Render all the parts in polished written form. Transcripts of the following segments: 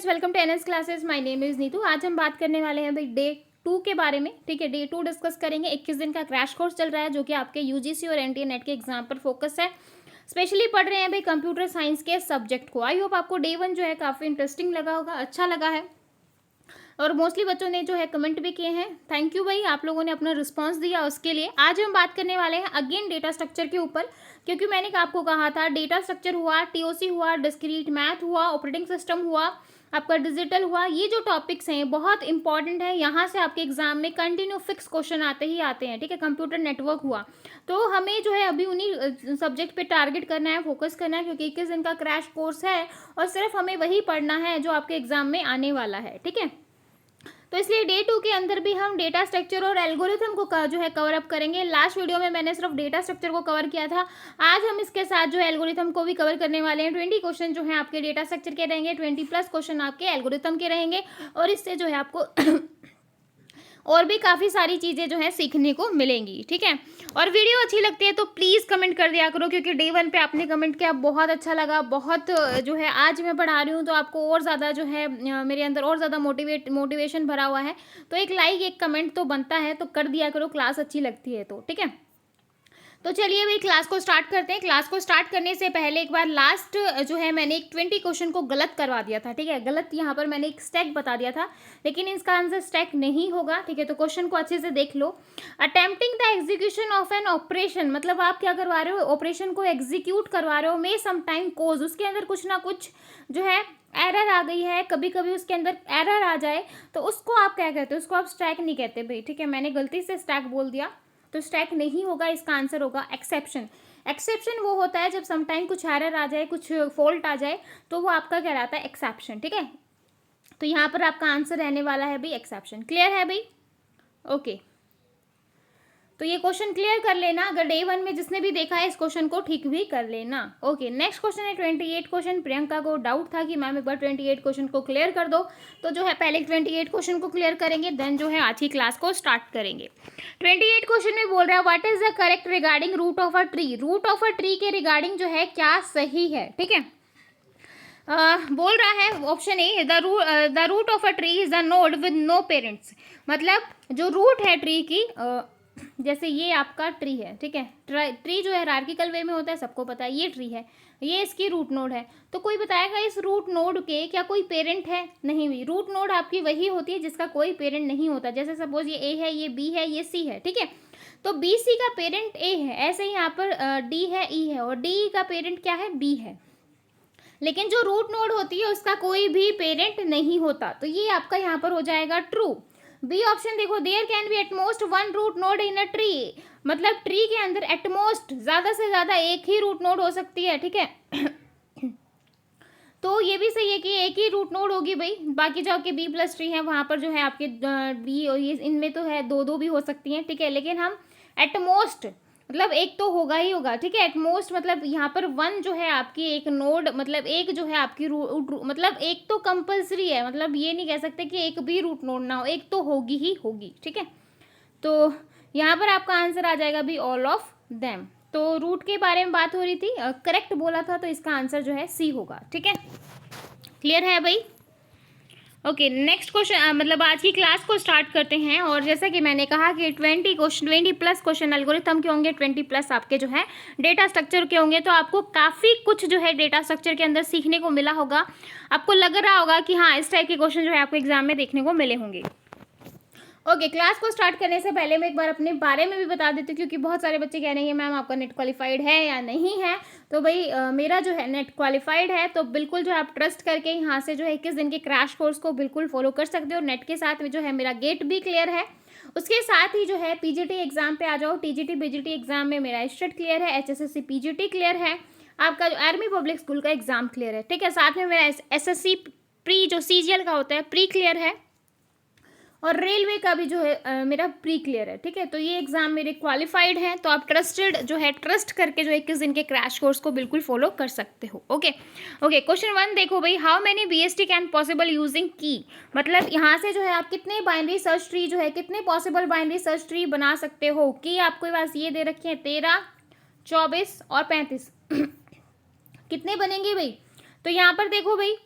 Welcome to NS classes. My name is Neetu. आज हम बात करने वाले हैं भाई डे 2 के बारे में। ठीक है, डे 2 डिस्कस करेंगे। 21 दिन का क्रैश कोर्स चल रहा है जो कि आपके यूजीसी और एनटीए नेट के एग्जाम पर फोकस है। स्पेशली पढ़ रहे हैं भाई कंप्यूटर साइंस के सब्जेक्ट को। आई होप आपको डे 1 जो है काफ़ी इंटरेस्टिंग लगा होगा, अच्छा लगा है। और मोस्टली बच्चों ने जो है कमेंट भी किए हैं। थैंक यू भाई, आप लोगों ने अपना रिस्पांस दिया उसके लिए। आज हम बात करने वाले हैं अगेन डेटा स्ट्रक्चर के ऊपर, क्योंकि मैंने आपको कहा था डेटा स्ट्रक्चर हुआ, टीओसी हुआ, डिस्क्रीट मैथ हुआ, ऑपरेटिंग सिस्टम हुआ, आपका डिजिटल हुआ। ये जो टॉपिक्स हैं बहुत इंपॉर्टेंट है। यहाँ से आपके एग्जाम में कंटिन्यू फिक्स क्वेश्चन आते ही आते हैं। ठीक है, कंप्यूटर नेटवर्क हुआ, तो हमें जो है अभी उन्हीं सब्जेक्ट पे टारगेट करना है, फोकस करना है, क्योंकि 21 दिन का क्रैश कोर्स है और सिर्फ हमें वही पढ़ना है जो आपके एग्जाम में आने वाला है। ठीक है, तो इसलिए डे 2 के अंदर भी हम डेटा स्ट्रक्चर और एल्गोरिथम को जो है कवर अप करेंगे। लास्ट वीडियो में मैंने सिर्फ डेटा स्ट्रक्चर को कवर किया था। आज हम इसके साथ जो है एल्गोरिथम को भी कवर करने वाले हैं। 20 क्वेश्चन जो है आपके डेटा स्ट्रक्चर के रहेंगे, 20+ क्वेश्चन आपके एल्गोरिथम के रहेंगे, और इससे जो है आपको और भी काफ़ी सारी चीज़ें जो है सीखने को मिलेंगी। ठीक है, और वीडियो अच्छी लगती है तो प्लीज़ कमेंट कर दिया करो, क्योंकि डे 1 पे आपने कमेंट किया, बहुत अच्छा लगा। बहुत जो है आज मैं पढ़ा रही हूँ तो आपको और ज़्यादा जो है मेरे अंदर और ज़्यादा मोटिवेशन भरा हुआ है। तो एक लाइक एक कमेंट तो बनता है, तो कर दिया करो, क्लास अच्छी लगती है तो। ठीक है, तो चलिए भाई क्लास को स्टार्ट करते हैं। क्लास को स्टार्ट करने से पहले एक बार लास्ट जो है मैंने एक 20 क्वेश्चन को गलत करवा दिया था। ठीक है, गलत यहाँ पर मैंने एक स्टैक बता दिया था, लेकिन इसका आंसर स्टैक नहीं होगा। ठीक है, तो क्वेश्चन को अच्छे से देख लो। Attempting the execution of an operation, मतलब आप क्या करवा रहे हो, ऑपरेशन को एग्जीक्यूट करवा रहे हो। मे समटाइम कोज, उसके अंदर कुछ ना कुछ जो है एरर आ गई है, कभी कभी उसके अंदर एरर आ जाए, तो उसको आप क्या कहते हो, उसको आप स्टैक नहीं कहते भाई। ठीक है, मैंने गलती से स्टैक बोल दिया, तो स्टैक नहीं होगा, इसका आंसर होगा एक्सेप्शन। एक्सेप्शन वो होता है जब समटाइम कुछ एरर आ जाए, कुछ फॉल्ट आ जाए, तो वो आपका कहलाता है एक्सेप्शन। ठीक है, तो यहाँ पर आपका आंसर रहने वाला है भाई एक्सेप्शन। क्लियर है भाई? ओके, तो ये क्वेश्चन क्लियर कर लेना। अगर डे 1 में जिसने भी देखा है इस क्वेश्चन को ठीक भी कर लेना। ओके, नेक्स्ट क्वेश्चन है 28 क्वेश्चन। प्रियंका को डाउट था कि मैम एक बार 28 क्वेश्चन को क्लियर कर दो, तो जो है पहले 28 क्वेश्चन को क्लियर करेंगे, देन जो है आज की क्लास को स्टार्ट करेंगे। 28 क्वेश्चन में बोल रहा है what is the correct regarding root of a tree. Root of a tree के रिगार्डिंग जो है क्या सही है। ठीक है, बोल रहा है option A, the root of a tree is the node with no parents. मतलब जो रूट है ट्री की, जैसे ये आपका ट्री है। ठीक है, ट्री जो है हायरार्किकल वे में होता है, सबको पता है, ये ट्री है, ये इसकी रूट नोड है। तो कोई बताएगा इस रूट नोड के क्या कोई पेरेंट है? नहीं भी। रूट नोड आपकी वही होती है जिसका कोई पेरेंट नहीं होता। जैसे सपोज ये ए है, ये बी है, ये सी है। ठीक है, तो बी सी का पेरेंट ए है, ऐसे ही यहाँ पर डी है, ई है, और डी का पेरेंट क्या है? बी है। लेकिन जो रूट नोड होती है उसका कोई भी पेरेंट नहीं होता, तो ये आपका यहाँ पर हो जाएगा ट्रू। बी ऑप्शन देखो, there can be at most one root node in a tree. मतलब ट्री के अंदर एटमोस्ट ज्यादा से ज्यादा एक ही रूट नोड हो सकती है। ठीक है तो ये भी सही है कि एक ही रूट नोड होगी भाई। बाकी जो आपके बी प्लस ट्री है वहां पर जो है आपके बी और ये इनमें तो है दो दो भी हो सकती हैं। ठीक है, लेकिन हम एटमोस्ट मतलब एक तो होगा ही होगा। ठीक है, एटमोस्ट मतलब यहाँ पर वन जो है आपकी एक नोड, मतलब एक जो है आपकी मतलब एक तो कंपलसरी है। मतलब ये नहीं कह सकते कि एक भी रूट नोड ना हो, एक तो होगी ही होगी। ठीक है, तो यहाँ पर आपका आंसर आ जाएगा भी ऑल ऑफ देम। तो रूट के बारे में बात हो रही थी, करेक्ट बोला था, तो इसका आंसर जो है सी होगा। ठीक है, क्लियर है भाई? ओके, नेक्स्ट क्वेश्चन, मतलब आज की क्लास को स्टार्ट करते हैं। और जैसा कि मैंने कहा कि 20+ क्वेश्चन एल्गोरिथम के होंगे, 20+ आपके जो है डेटा स्ट्रक्चर के होंगे। तो आपको काफ़ी कुछ जो है डेटा स्ट्रक्चर के अंदर सीखने को मिला होगा। आपको लग रहा होगा कि हाँ इस टाइप के क्वेश्चन जो है आपको एग्जाम में देखने को मिले होंगे। ओके, क्लास को स्टार्ट करने से पहले मैं एक बार अपने बारे में भी बता देती हूँ, क्योंकि बहुत सारे बच्चे कह रहे हैं मैम आपका नेट क्वालिफाइड है या नहीं है। तो भाई मेरा जो है नेट क्वालिफाइड है, तो बिल्कुल जो है आप ट्रस्ट करके यहाँ से जो है 21 दिन के क्रैश कोर्स को बिल्कुल फॉलो कर सकते हो। नेट के साथ में जो है मेरा गेट भी क्लियर है, उसके साथ ही जो है पीजीटी एग्जाम पे आ जाओ। टीजीटी बीजीटी एग्जाम में मेरा स्टेट क्लियर है, एचएसएससी पीजीटी क्लियर है, आपका जो आर्मी पब्लिक स्कूल का एग्जाम क्लियर है। ठीक है, साथ में मेरा एसएससी प्री जो सीजीएल का होता है प्री क्लियर है, और रेलवे का भी जो है मेरा प्री क्लियर है। ठीक है, तो ये एग्जाम मेरे क्वालिफाइड हैं, तो आप ट्रस्टेड जो है ट्रस्ट करके जो 21 दिन के क्रैश कोर्स को बिल्कुल फॉलो कर सकते हो। ओके ओके, क्वेश्चन 1 देखो भाई, how many BST can possible using की। मतलब यहाँ से जो है आप कितने बाइनरी सर्च ट्री जो है, कितने पॉसिबल बाइनरी सर्च ट्री बना सकते हो। की आपके पास ये दे रखे हैं 13, 24 और 35 कितने बनेंगे भाई? तो यहाँ पर देखो भाई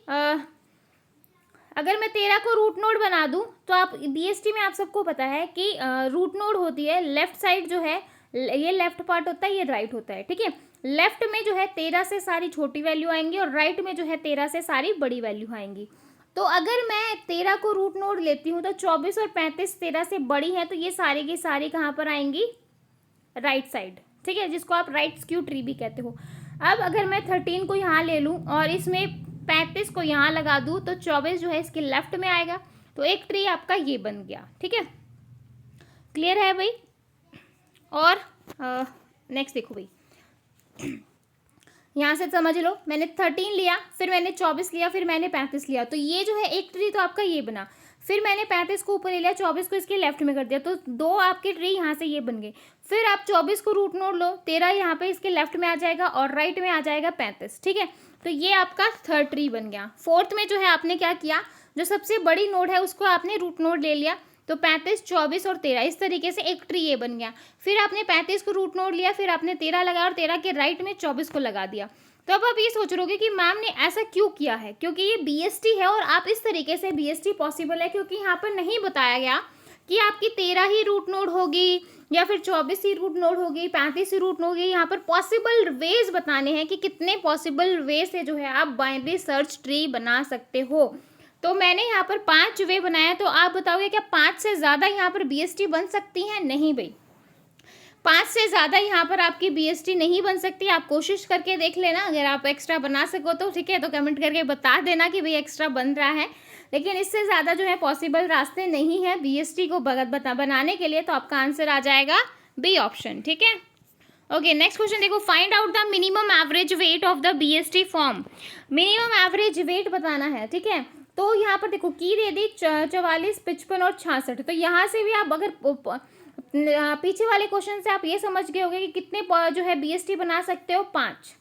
अगर मैं 13 को रूट नोड बना दूं तो आप बीएसटी में आप सबको पता है कि रूट नोड होती है लेफ्ट साइड जो है, ये लेफ्ट पार्ट होता है, ये राइट होता है, ठीक है। लेफ्ट में जो है 13 से सारी छोटी वैल्यू आएंगी और राइट में जो है 13 से सारी बड़ी वैल्यू आएंगी। तो अगर मैं 13 को रूट नोड लेती हूँ तो 24 और 35 13 से बड़ी है, तो ये सारी की सारी कहाँ पर आएंगी, राइट साइड, ठीक है, जिसको आप राइट स्क्यू ट्री भी कहते हो। अब अगर मैं 13 को यहाँ ले लूँ और इसमें 35 को यहाँ लगा दूँ तो 24 जो है इसके लेफ्ट में आएगा, तो एक ट्री आपका ये बन गया, ठीक है। क्लियर है भाई। और नेक्स्ट देखो भाई, यहाँ से समझ लो, मैंने 13 लिया, फिर मैंने 24 लिया, फिर मैंने 35 लिया, तो ये जो है एक ट्री तो आपका ये बना। फिर मैंने 35 को ऊपर ले लिया, 24 को इसके लेफ्ट में कर दिया, तो दो आपके ट्री यहाँ से ये बन गए। फिर आप 24 को रूट नोड लो, 13 यहाँ पे इसके लेफ्ट में आ जाएगा और राइट में आ जाएगा 35, ठीक है। तो ये आपका थर्ड ट्री बन गया। फोर्थ में जो है आपने क्या किया, जो सबसे बड़ी नोड है उसको आपने रूट नोड ले लिया, तो 35, 24 और 13 इस तरीके से एक ट्री ये बन गया। फिर आपने 35 को रूट नोड लिया, फिर आपने 13 लगाया और 13 के राइट में 24 को लगा दिया। तो अब आप ये सोच रहे हो कि मैम ने ऐसा क्यों किया है, क्योंकि ये बीएसटी है और आप इस तरीके से बीएसटी पॉसिबल है क्योंकि यहाँ पर नहीं बताया गया कि आपकी 13 ही रूट नोड होगी या फिर 24 ही रूट नोड होगी, 35 ही रूट नोड होगी। यहाँ पर पॉसिबल वेज बताने हैं कि कितने पॉसिबल वे से जो है आप बाइनरी सर्च ट्री बना सकते हो। तो मैंने यहाँ पर 5 वे बनाया, तो आप बताओगे क्या 5 से ज़्यादा यहाँ पर बीएसटी बन सकती हैं? नहीं भाई, 5 से ज़्यादा यहाँ पर आपकी बीएसटी नहीं बन सकती। आप कोशिश करके देख लेना, अगर आप एक्स्ट्रा बना सको तो ठीक है, तो कमेंट करके बता देना कि भाई एक्स्ट्रा बन रहा है, लेकिन इससे ज़्यादा जो है पॉसिबल रास्ते नहीं है बीएसटी को बनाने के लिए। तो आपका आंसर आ जाएगा बी ऑप्शन, ठीक है। ओके, नेक्स्ट क्वेश्चन देखो, find out the minimum average weight of the BST form. Minimum average weight बताना है, ठीक है। तो यहाँ पर देखो की दे दी 44, 55 और 66। तो यहाँ से भी आप अगर पीछे वाले क्वेश्चन से आप ये समझ गए होंगे कि कितने जो है बीएसटी बना सकते हो, 5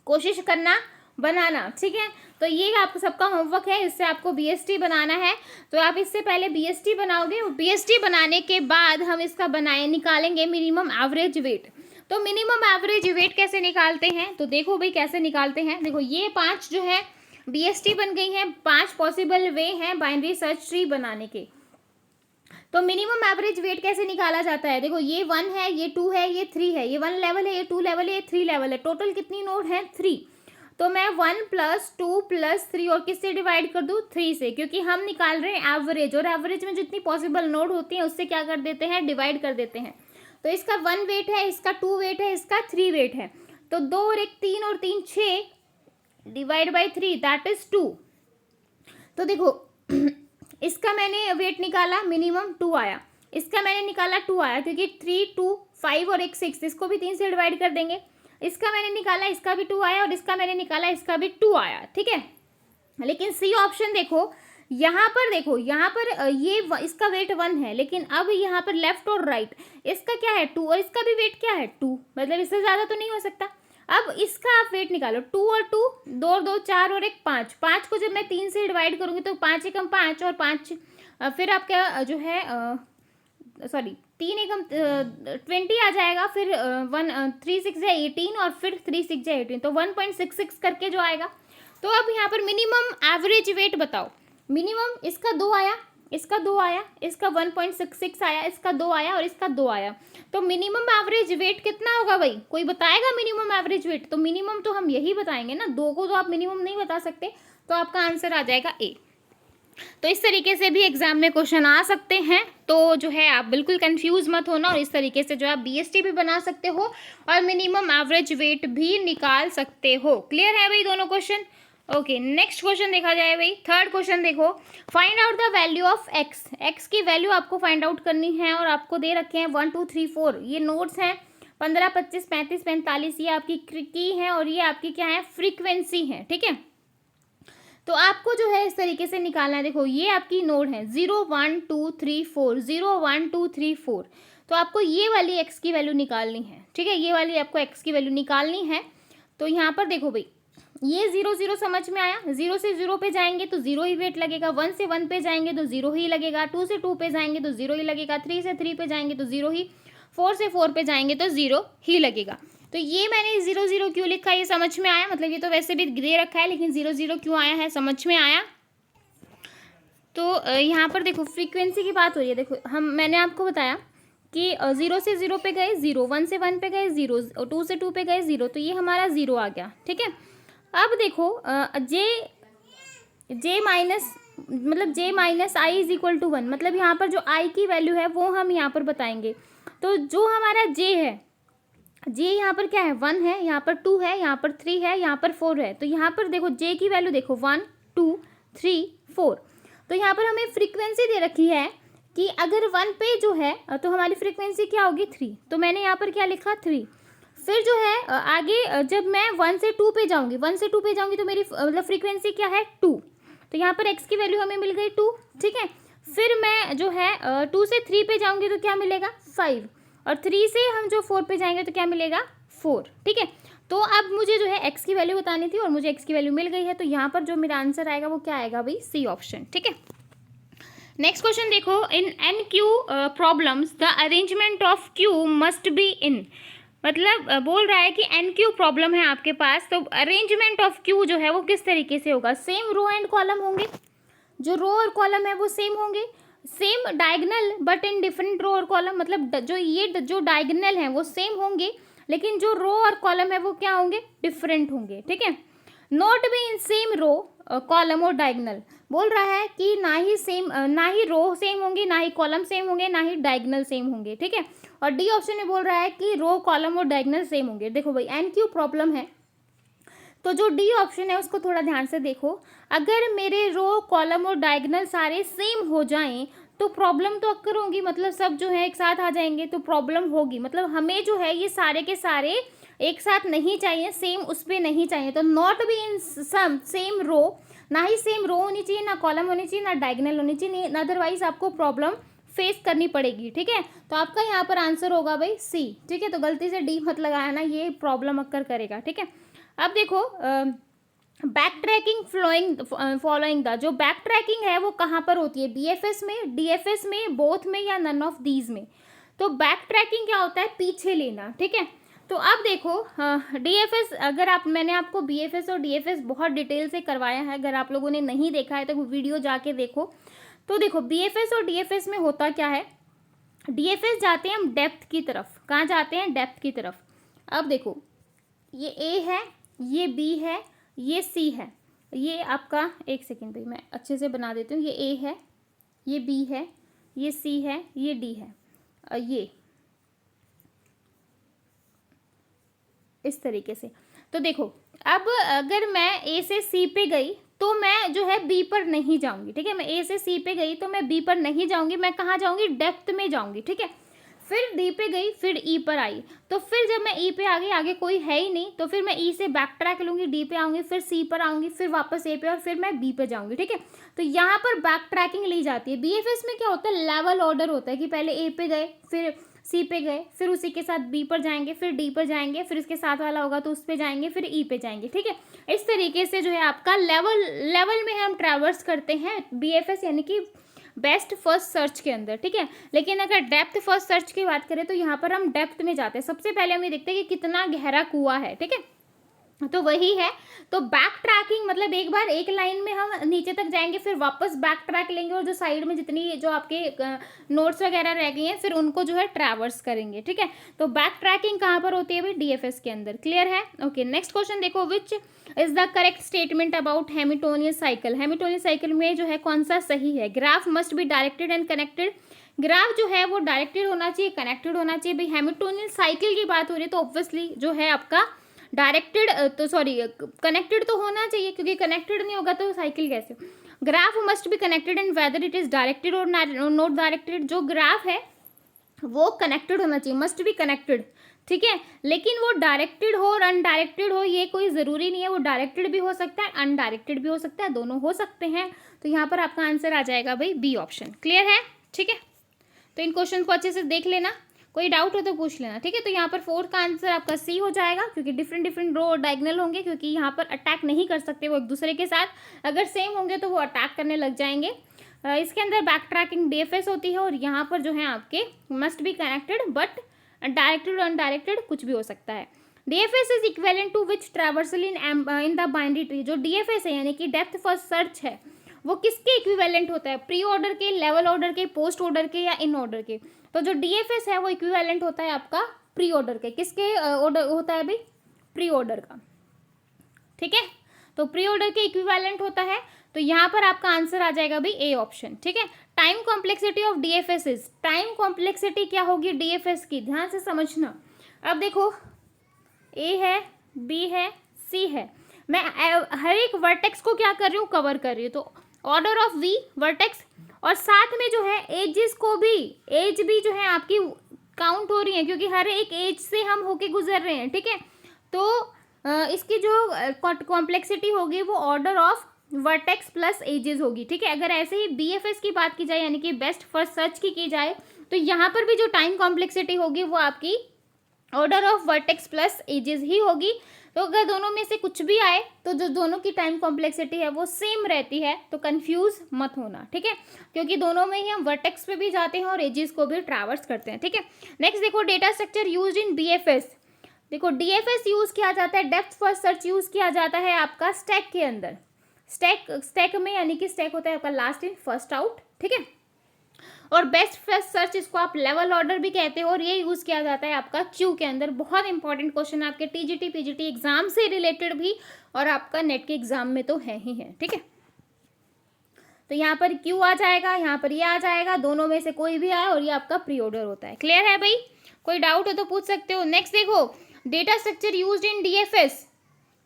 कोशिश करना बनाना, ठीक है। तो ये आपको सबका होमवर्क है, इससे आपको बीएसटी बनाना है। तो आप इससे पहले बीएसटी बनाओगे, बीएसटी बनाने के बाद हम इसका निकालेंगे मिनिमम एवरेज वेट। तो मिनिमम एवरेज वेट कैसे निकालते हैं, तो देखो भाई कैसे निकालते हैं। देखो ये 5 जो है बीएसटी बन गई हैं, 5 पॉसिबल वे हैं बाइनरी सर्च ट्री बनाने के। तो मिनिमम एवरेज वेट कैसे निकाला जाता है, देखो ये 1 है, ये 2 है, ये 3 है, ये 1 लेवल है, ये 2 लेवल है, ये 3 लेवल है। टोटल कितनी नोड है, 3। तो मैं 1 + 2 + 3 और किससे डिवाइड कर दूँ, 3 से, क्योंकि हम निकाल रहे हैं एवरेज, और एवरेज में जितनी पॉसिबल नोड होती है उससे क्या कर देते हैं, डिवाइड कर देते हैं। तो इसका 1 वेट है, इसका 2 वेट है, इसका 3 वेट है। तो 2 और 1 3 और 3 6 डिवाइड बाई 3 दैट इज 2। तो देखो इसका मैंने वेट निकाला, मिनिमम 2 आया, इसका मैंने निकाला 2 आया, क्योंकि 3 2 5 और 1 6, इसको भी 3 से डिवाइड कर देंगे। इसका मैंने निकाला, इसका भी 2 आया, और इसका मैंने निकाला, इसका भी 2 आया, ठीक है। लेकिन सी ऑप्शन देखो, यहाँ पर देखो, यहाँ पर ये इसका वेट 1 है, लेकिन अब यहाँ पर लेफ्ट और राइट इसका क्या है, 2, और इसका भी वेट क्या है, 2, मतलब इससे ज़्यादा तो नहीं हो सकता। अब इसका आप वेट निकालो, 2 और 2 2 और 2 4 और 1 5, 5 को जब मैं 3 से डिवाइड करूँगी तो 5 एकम 5 और 5 फिर आपका जो है सॉरी 3 एकम 20 आ जाएगा, फिर 3 6 है 18 और फिर 3 6 है 18, तो 1.66 करके जो आएगा। तो अब यहाँ पर मिनिमम एवरेज वेट बताओ, मिनिमम इसका 2 आया, इसका 2 आया, इसका 1.66 आया, इसका 2 आया और इसका 2 आया। तो मिनिमम एवरेज वेट कितना होगा भाई, कोई बताएगा मिनिमम एवरेज वेट? तो मिनिमम तो हम यही बताएंगे ना, 2 को तो आप मिनिमम नहीं बता सकते, तो आपका आंसर आ जाएगा ए। तो इस तरीके से भी एग्जाम में क्वेश्चन आ सकते हैं, तो जो है आप बिल्कुल कंफ्यूज मत होना, और इस तरीके से जो है आप बीएसटी भी बना सकते हो और मिनिमम एवरेज वेट भी निकाल सकते हो। क्लियर है भाई दोनों क्वेश्चन? ओके, नेक्स्ट क्वेश्चन देखा जाए भाई, थर्ड क्वेश्चन देखो, find out the value of x. X की वैल्यू आपको फाइंड आउट करनी है, और आपको दे रखे हैं 1 2 3 4, ये नोट्स हैं 15 25 35 45, ये आपकी की है और ये आपकी क्या है, फ्रीक्वेंसी है, ठीक है। तो आपको जो है इस तरीके से निकालना है। देखो ये आपकी नोड है 0 1 2 3 4, 0 1 2 3 4, तो आपको ये वाली एक्स की वैल्यू निकालनी है, ठीक है, ये वाली आपको एक्स की वैल्यू निकालनी है। तो यहाँ पर देखो भाई, ये 0 0 समझ में आया, 0 से 0 पे जाएंगे तो 0 ही वेट लगेगा, 1 से 1 पे जाएंगे तो 0 ही लगेगा, 2 से 2 पे जाएंगे तो 0 ही लगेगा, 3 से 3 पे जाएंगे तो 0 ही, 4 से 4 पे जाएंगे तो 0 ही लगेगा। तो ये मैंने 0 0 क्यों लिखा, ये समझ में आया, मतलब ये तो वैसे भी दे रखा है, लेकिन 0 0 क्यों आया है, समझ में आया। यहाँ पर देखो फ्रीक्वेंसी की बात हो रही है। देखो मैंने आपको बताया कि 0 से 0 पे गए 0, 1 से 1 पे गए 0, 2 से 2 पे गए 0, तो ये हमारा 0 आ गया। ठीक है, अब देखो जे माइनस मतलब J minus I is equal to 1, मतलब यहाँ पर जो आई की वैल्यू है वो हम यहाँ पर बताएंगे। तो जो हमारा जे है, जे यहाँ पर क्या है 1 है, यहाँ पर 2 है, यहाँ पर 3 है, यहाँ पर 4 है। तो यहाँ पर देखो जे की वैल्यू देखो 1 2 3 4। तो यहाँ पर हमें फ्रीक्वेंसी दे रखी है कि अगर 1 पे जो है तो हमारी फ्रीक्वेंसी क्या होगी 3। तो मैंने यहाँ पर क्या लिखा 3। फिर जो है आगे जब मैं 1 से 2 पे जाऊँगी, 1 से 2 पे जाऊँगी तो मेरी मतलब फ्रीक्वेंसी क्या है 2। तो यहाँ पर x की वैल्यू हमें मिल गई 2। ठीक है, फिर मैं जो है 2 से 3 पे जाऊँगी तो क्या मिलेगा 5, और 3 से हम जो 4 पे जाएंगे तो क्या मिलेगा 4। ठीक है, तो अब मुझे जो है x की वैल्यू बतानी थी और मुझे x की वैल्यू मिल गई है। तो यहाँ पर जो मेरा आंसर आएगा वो क्या आएगा भाई, सी ऑप्शन। ठीक है, नेक्स्ट क्वेश्चन देखो, in an Q problems the arrangement of Q must be in, मतलब बोल रहा है कि एन क्यू प्रॉब्लम है आपके पास, तो अरेंजमेंट ऑफ क्यू जो है वो किस तरीके से होगा। सेम रो एंड कॉलम होंगे, जो रो और कॉलम है वो सेम होंगे, same diagonal but in different row और कॉलम, मतलब जो डायगनल हैं वो सेम होंगे, लेकिन जो रो और कॉलम है वो क्या होंगे, डिफरेंट होंगे। ठीक है, not be in same row column और डायगनल, बोल रहा है कि ना ही रो सेम होंगी, ना ही कॉलम सेम होंगे, ना ही डायगनल सेम होंगे। ठीक है, और डी ऑप्शन में बोल रहा है कि रो कॉलम और डायगनल सेम होंगे। देखो भाई एन क्यू प्रॉब्लम है, तो जो डी ऑप्शन है उसको थोड़ा ध्यान से देखो। अगर मेरे रो कॉलम और डायगनल सारे सेम हो जाएं तो प्रॉब्लम तो अक्कर होगी, मतलब सब जो है एक साथ आ जाएंगे तो प्रॉब्लम होगी। मतलब हमें जो है ये सारे के सारे एक साथ नहीं चाहिए, सेम उस पर नहीं चाहिए। तो not be in some same row, ना ही सेम रो होनी चाहिए, ना कॉलम होनी चाहिए, ना डायगनल होनी चाहिए, अदरवाइज आपको प्रॉब्लम फेस करनी पड़ेगी। ठीक है, तो आपका यहाँ पर आंसर होगा भाई सी। ठीक है, तो गलती से डी मत लगाया ना, ये प्रॉब्लम अक्कर करेगा। ठीक है, अब देखो बैक ट्रैकिंग फॉलोइंग द, जो बैक ट्रैकिंग है वो कहाँ पर होती है, बीएफएस में, डीएफएस में, बोथ में, या नन ऑफ दीज में। तो बैक ट्रैकिंग क्या होता है, पीछे लेना। ठीक है, तो अब देखो डीएफएस, अगर मैंने आपको बीएफएस और डीएफएस बहुत डिटेल से करवाया है, अगर आप लोगों ने नहीं देखा है तो वीडियो जाके देखो। तो देखो बीएफएस और डीएफएस में होता क्या है, डीएफएस जाते हैं हम डेप्थ की तरफ। कहाँ जाते हैं, डेप्थ की तरफ। अब देखो ये ए है, ये बी है, ये सी है, ये आपका, एक सेकेंड भाई मैं अच्छे से बना देती हूँ। ये ए है, ये बी है, ये सी है, ये डी है, ये इस तरीके से। तो देखो अब अगर मैं ए से सी पे गई तो मैं जो है बी पर नहीं जाऊंगी। ठीक है, मैं ए से सी पे गई तो मैं बी पर नहीं जाऊंगी, मैं कहाँ जाऊंगी, डेप्थ में जाऊंगी। ठीक है, फिर डी पे गई, फिर ई पर आई, तो फिर जब मैं ई पे आ गई, आगे कोई है ही नहीं, तो फिर मैं ई से बैक ट्रैक लूंगी, डी पे आऊंगी, फिर सी पर आऊंगी, फिर वापस ए पे, और फिर मैं बी पे जाऊंगी। ठीक है, तो यहाँ पर बैक ट्रैकिंग ली जाती है। बीएफएस में क्या होता है, लेवल ऑर्डर होता है कि पहले ए पे गए, फिर सी पे गए, फिर उसी के साथ बी पर जाएंगे, फिर डी पर जाएंगे, फिर इसके साथ वाला होगा तो उस पे जाएंगे, फिर ई पे जाएंगे। ठीक है, इस तरीके से जो है आपका लेवल में हम ट्रैवर्स करते हैं बीएफएस, यानी कि बेस्ट फर्स्ट सर्च के अंदर। ठीक है, लेकिन अगर डेप्थ फर्स्ट सर्च की बात करें तो यहाँ पर हम डेप्थ में जाते हैं। सबसे पहले हम ये देखते हैं कि कितना गहरा कुआं है। ठीक है, तो वही है। तो बैक ट्रैकिंग मतलब एक बार एक लाइन में हम नीचे तक जाएंगे, फिर वापस बैक ट्रैक लेंगे, और जो साइड में जितनी जो आपके नोट्स वगैरह रह गई हैं फिर उनको जो है ट्रैवर्स करेंगे। ठीक है, तो बैक ट्रैकिंग कहाँ पर होती है भाई, डीएफएस के अंदर। क्लियर है, ओके। नेक्स्ट क्वेश्चन देखो, which is the correct statement about Hamiltonian cycle. Hamiltonian cycle में जो है कौन सा सही है, graph must be directed and connected. Graph जो है वो डायरेक्टेड होना चाहिए, कनेक्टेड होना चाहिए। भाई हैमिल्टोनियन साइकिल की बात हो रही है तो ऑब्वियसली जो है आपका डायरेक्टेड, तो सॉरी कनेक्टेड तो होना चाहिए, क्योंकि कनेक्टेड नहीं होगा तो साइकिल कैसे। Graph must be connected and whether it is directed और नॉट डायरेक्टेड। जो ग्राफ है वो कनेक्टेड होना चाहिए, मस्ट बी कनेक्टेड। ठीक है, लेकिन वो डायरेक्टेड हो और अनडायरेक्टेड हो ये कोई ज़रूरी नहीं है, वो डायरेक्टेड भी हो सकता है, अनडायरेक्टेड भी हो सकता है, दोनों हो सकते हैं। तो यहाँ पर आपका आंसर आ जाएगा भाई बी ऑप्शन। क्लियर है, ठीक है, तो इन क्वेश्चन को अच्छे से देख लेना, कोई डाउट हो तो पूछ लेना। ठीक है, तो यहाँ पर फोर्थ का आंसर आपका सी हो जाएगा, क्योंकि डिफरेंट रो और डायगनल होंगे, क्योंकि यहाँ पर अटैक नहीं कर सकते वो एक दूसरे के साथ। अगर सेम होंगे तो वो अटैक करने लग जाएंगे। इसके अंदर बैक ट्रैकिंग डीएफएस होती है, और यहाँ पर जो है आपके must be connected, but directed और अनडायरेक्टेड कुछ भी हो सकता है। DFS is equivalent to which traversal in the binary tree. जो डीएफएस है यानी कि डेप्थ फर्स्ट सर्च है वो किसके इक्विवेलेंट होता है, प्री ऑर्डर के, लेवल ऑर्डर के, पोस्ट ऑर्डर के या इन ऑर्डर के। तो जो डीएफएस है वो इक्विवेलेंट होता है आपका प्री ऑर्डर के, किसके ऑर्डर होता है भाई, प्री ऑर्डर का, ठीक है। तो प्री ऑर्डर के इक्विवेलेंट होता है, तो यहाँ पर आपका आंसर आ जाएगा भाई ए ऑप्शन, ठीक है। Time complexity of DFS is, time complexity क्या होगी डीएफएस की, ध्यान से समझना। अब देखो ए है, बी है, सी है, मैं हर एक वर्टेक्स को क्या कर रही हूँ, कवर कर रही हूँ। तो ऑर्डर ऑफ वी वर्टेक्स, और साथ में जो है एजेस को भी, एज भी जो है आपकी काउंट हो रही है, क्योंकि हर एक एज से हम होके गुजर रहे हैं, ठीक है। तो इसकी जो कॉम्प्लेक्सिटी होगी वो order of vertex plus edges होगी, ठीक है। अगर ऐसे ही बीएफएस की बात की जाए, यानी कि बेस्ट फर्स्ट सर्च की जाए, तो यहाँ पर भी जो टाइम कॉम्प्लेक्सिटी होगी वो आपकी order of vertex plus edges ही होगी। तो अगर दोनों में से कुछ भी आए तो जो दोनों की टाइम कॉम्प्लेक्सिटी है वो सेम रहती है, तो कंफ्यूज मत होना, ठीक है, क्योंकि दोनों में ही हम वर्टेक्स पे भी जाते हैं और एजेस को भी ट्रैवर्स करते हैं, ठीक है। नेक्स्ट देखो data structure used in BFS. देखो डीएफएस यूज किया जाता है, डेप्थ फर्स्ट सर्च यूज किया जाता है आपका स्टैक के अंदर, स्टैक में, यानी कि स्टैक होता है आपका लास्ट इन फर्स्ट आउट, ठीक है। और बेस्ट फर्स्ट सर्च इसको आप लेवल ऑर्डर भी कहते हो, और ये यूज किया जाता है आपका क्यू के अंदर। बहुत इंपॉर्टेंट क्वेश्चन है आपके टीजीटी पीजीटी एग्जाम से रिलेटेड भी, और आपका नेट के एग्जाम में तो है ही है, ठीक है। तो यहाँ पर क्यू आ जाएगा, यहाँ पर ये आ जाएगा, दोनों में से कोई भी आए, और ये आपका प्री ऑर्डर होता है। क्लियर है भाई, कोई डाउट हो तो पूछ सकते हो। नेक्स्ट देखो data structure used in DFS,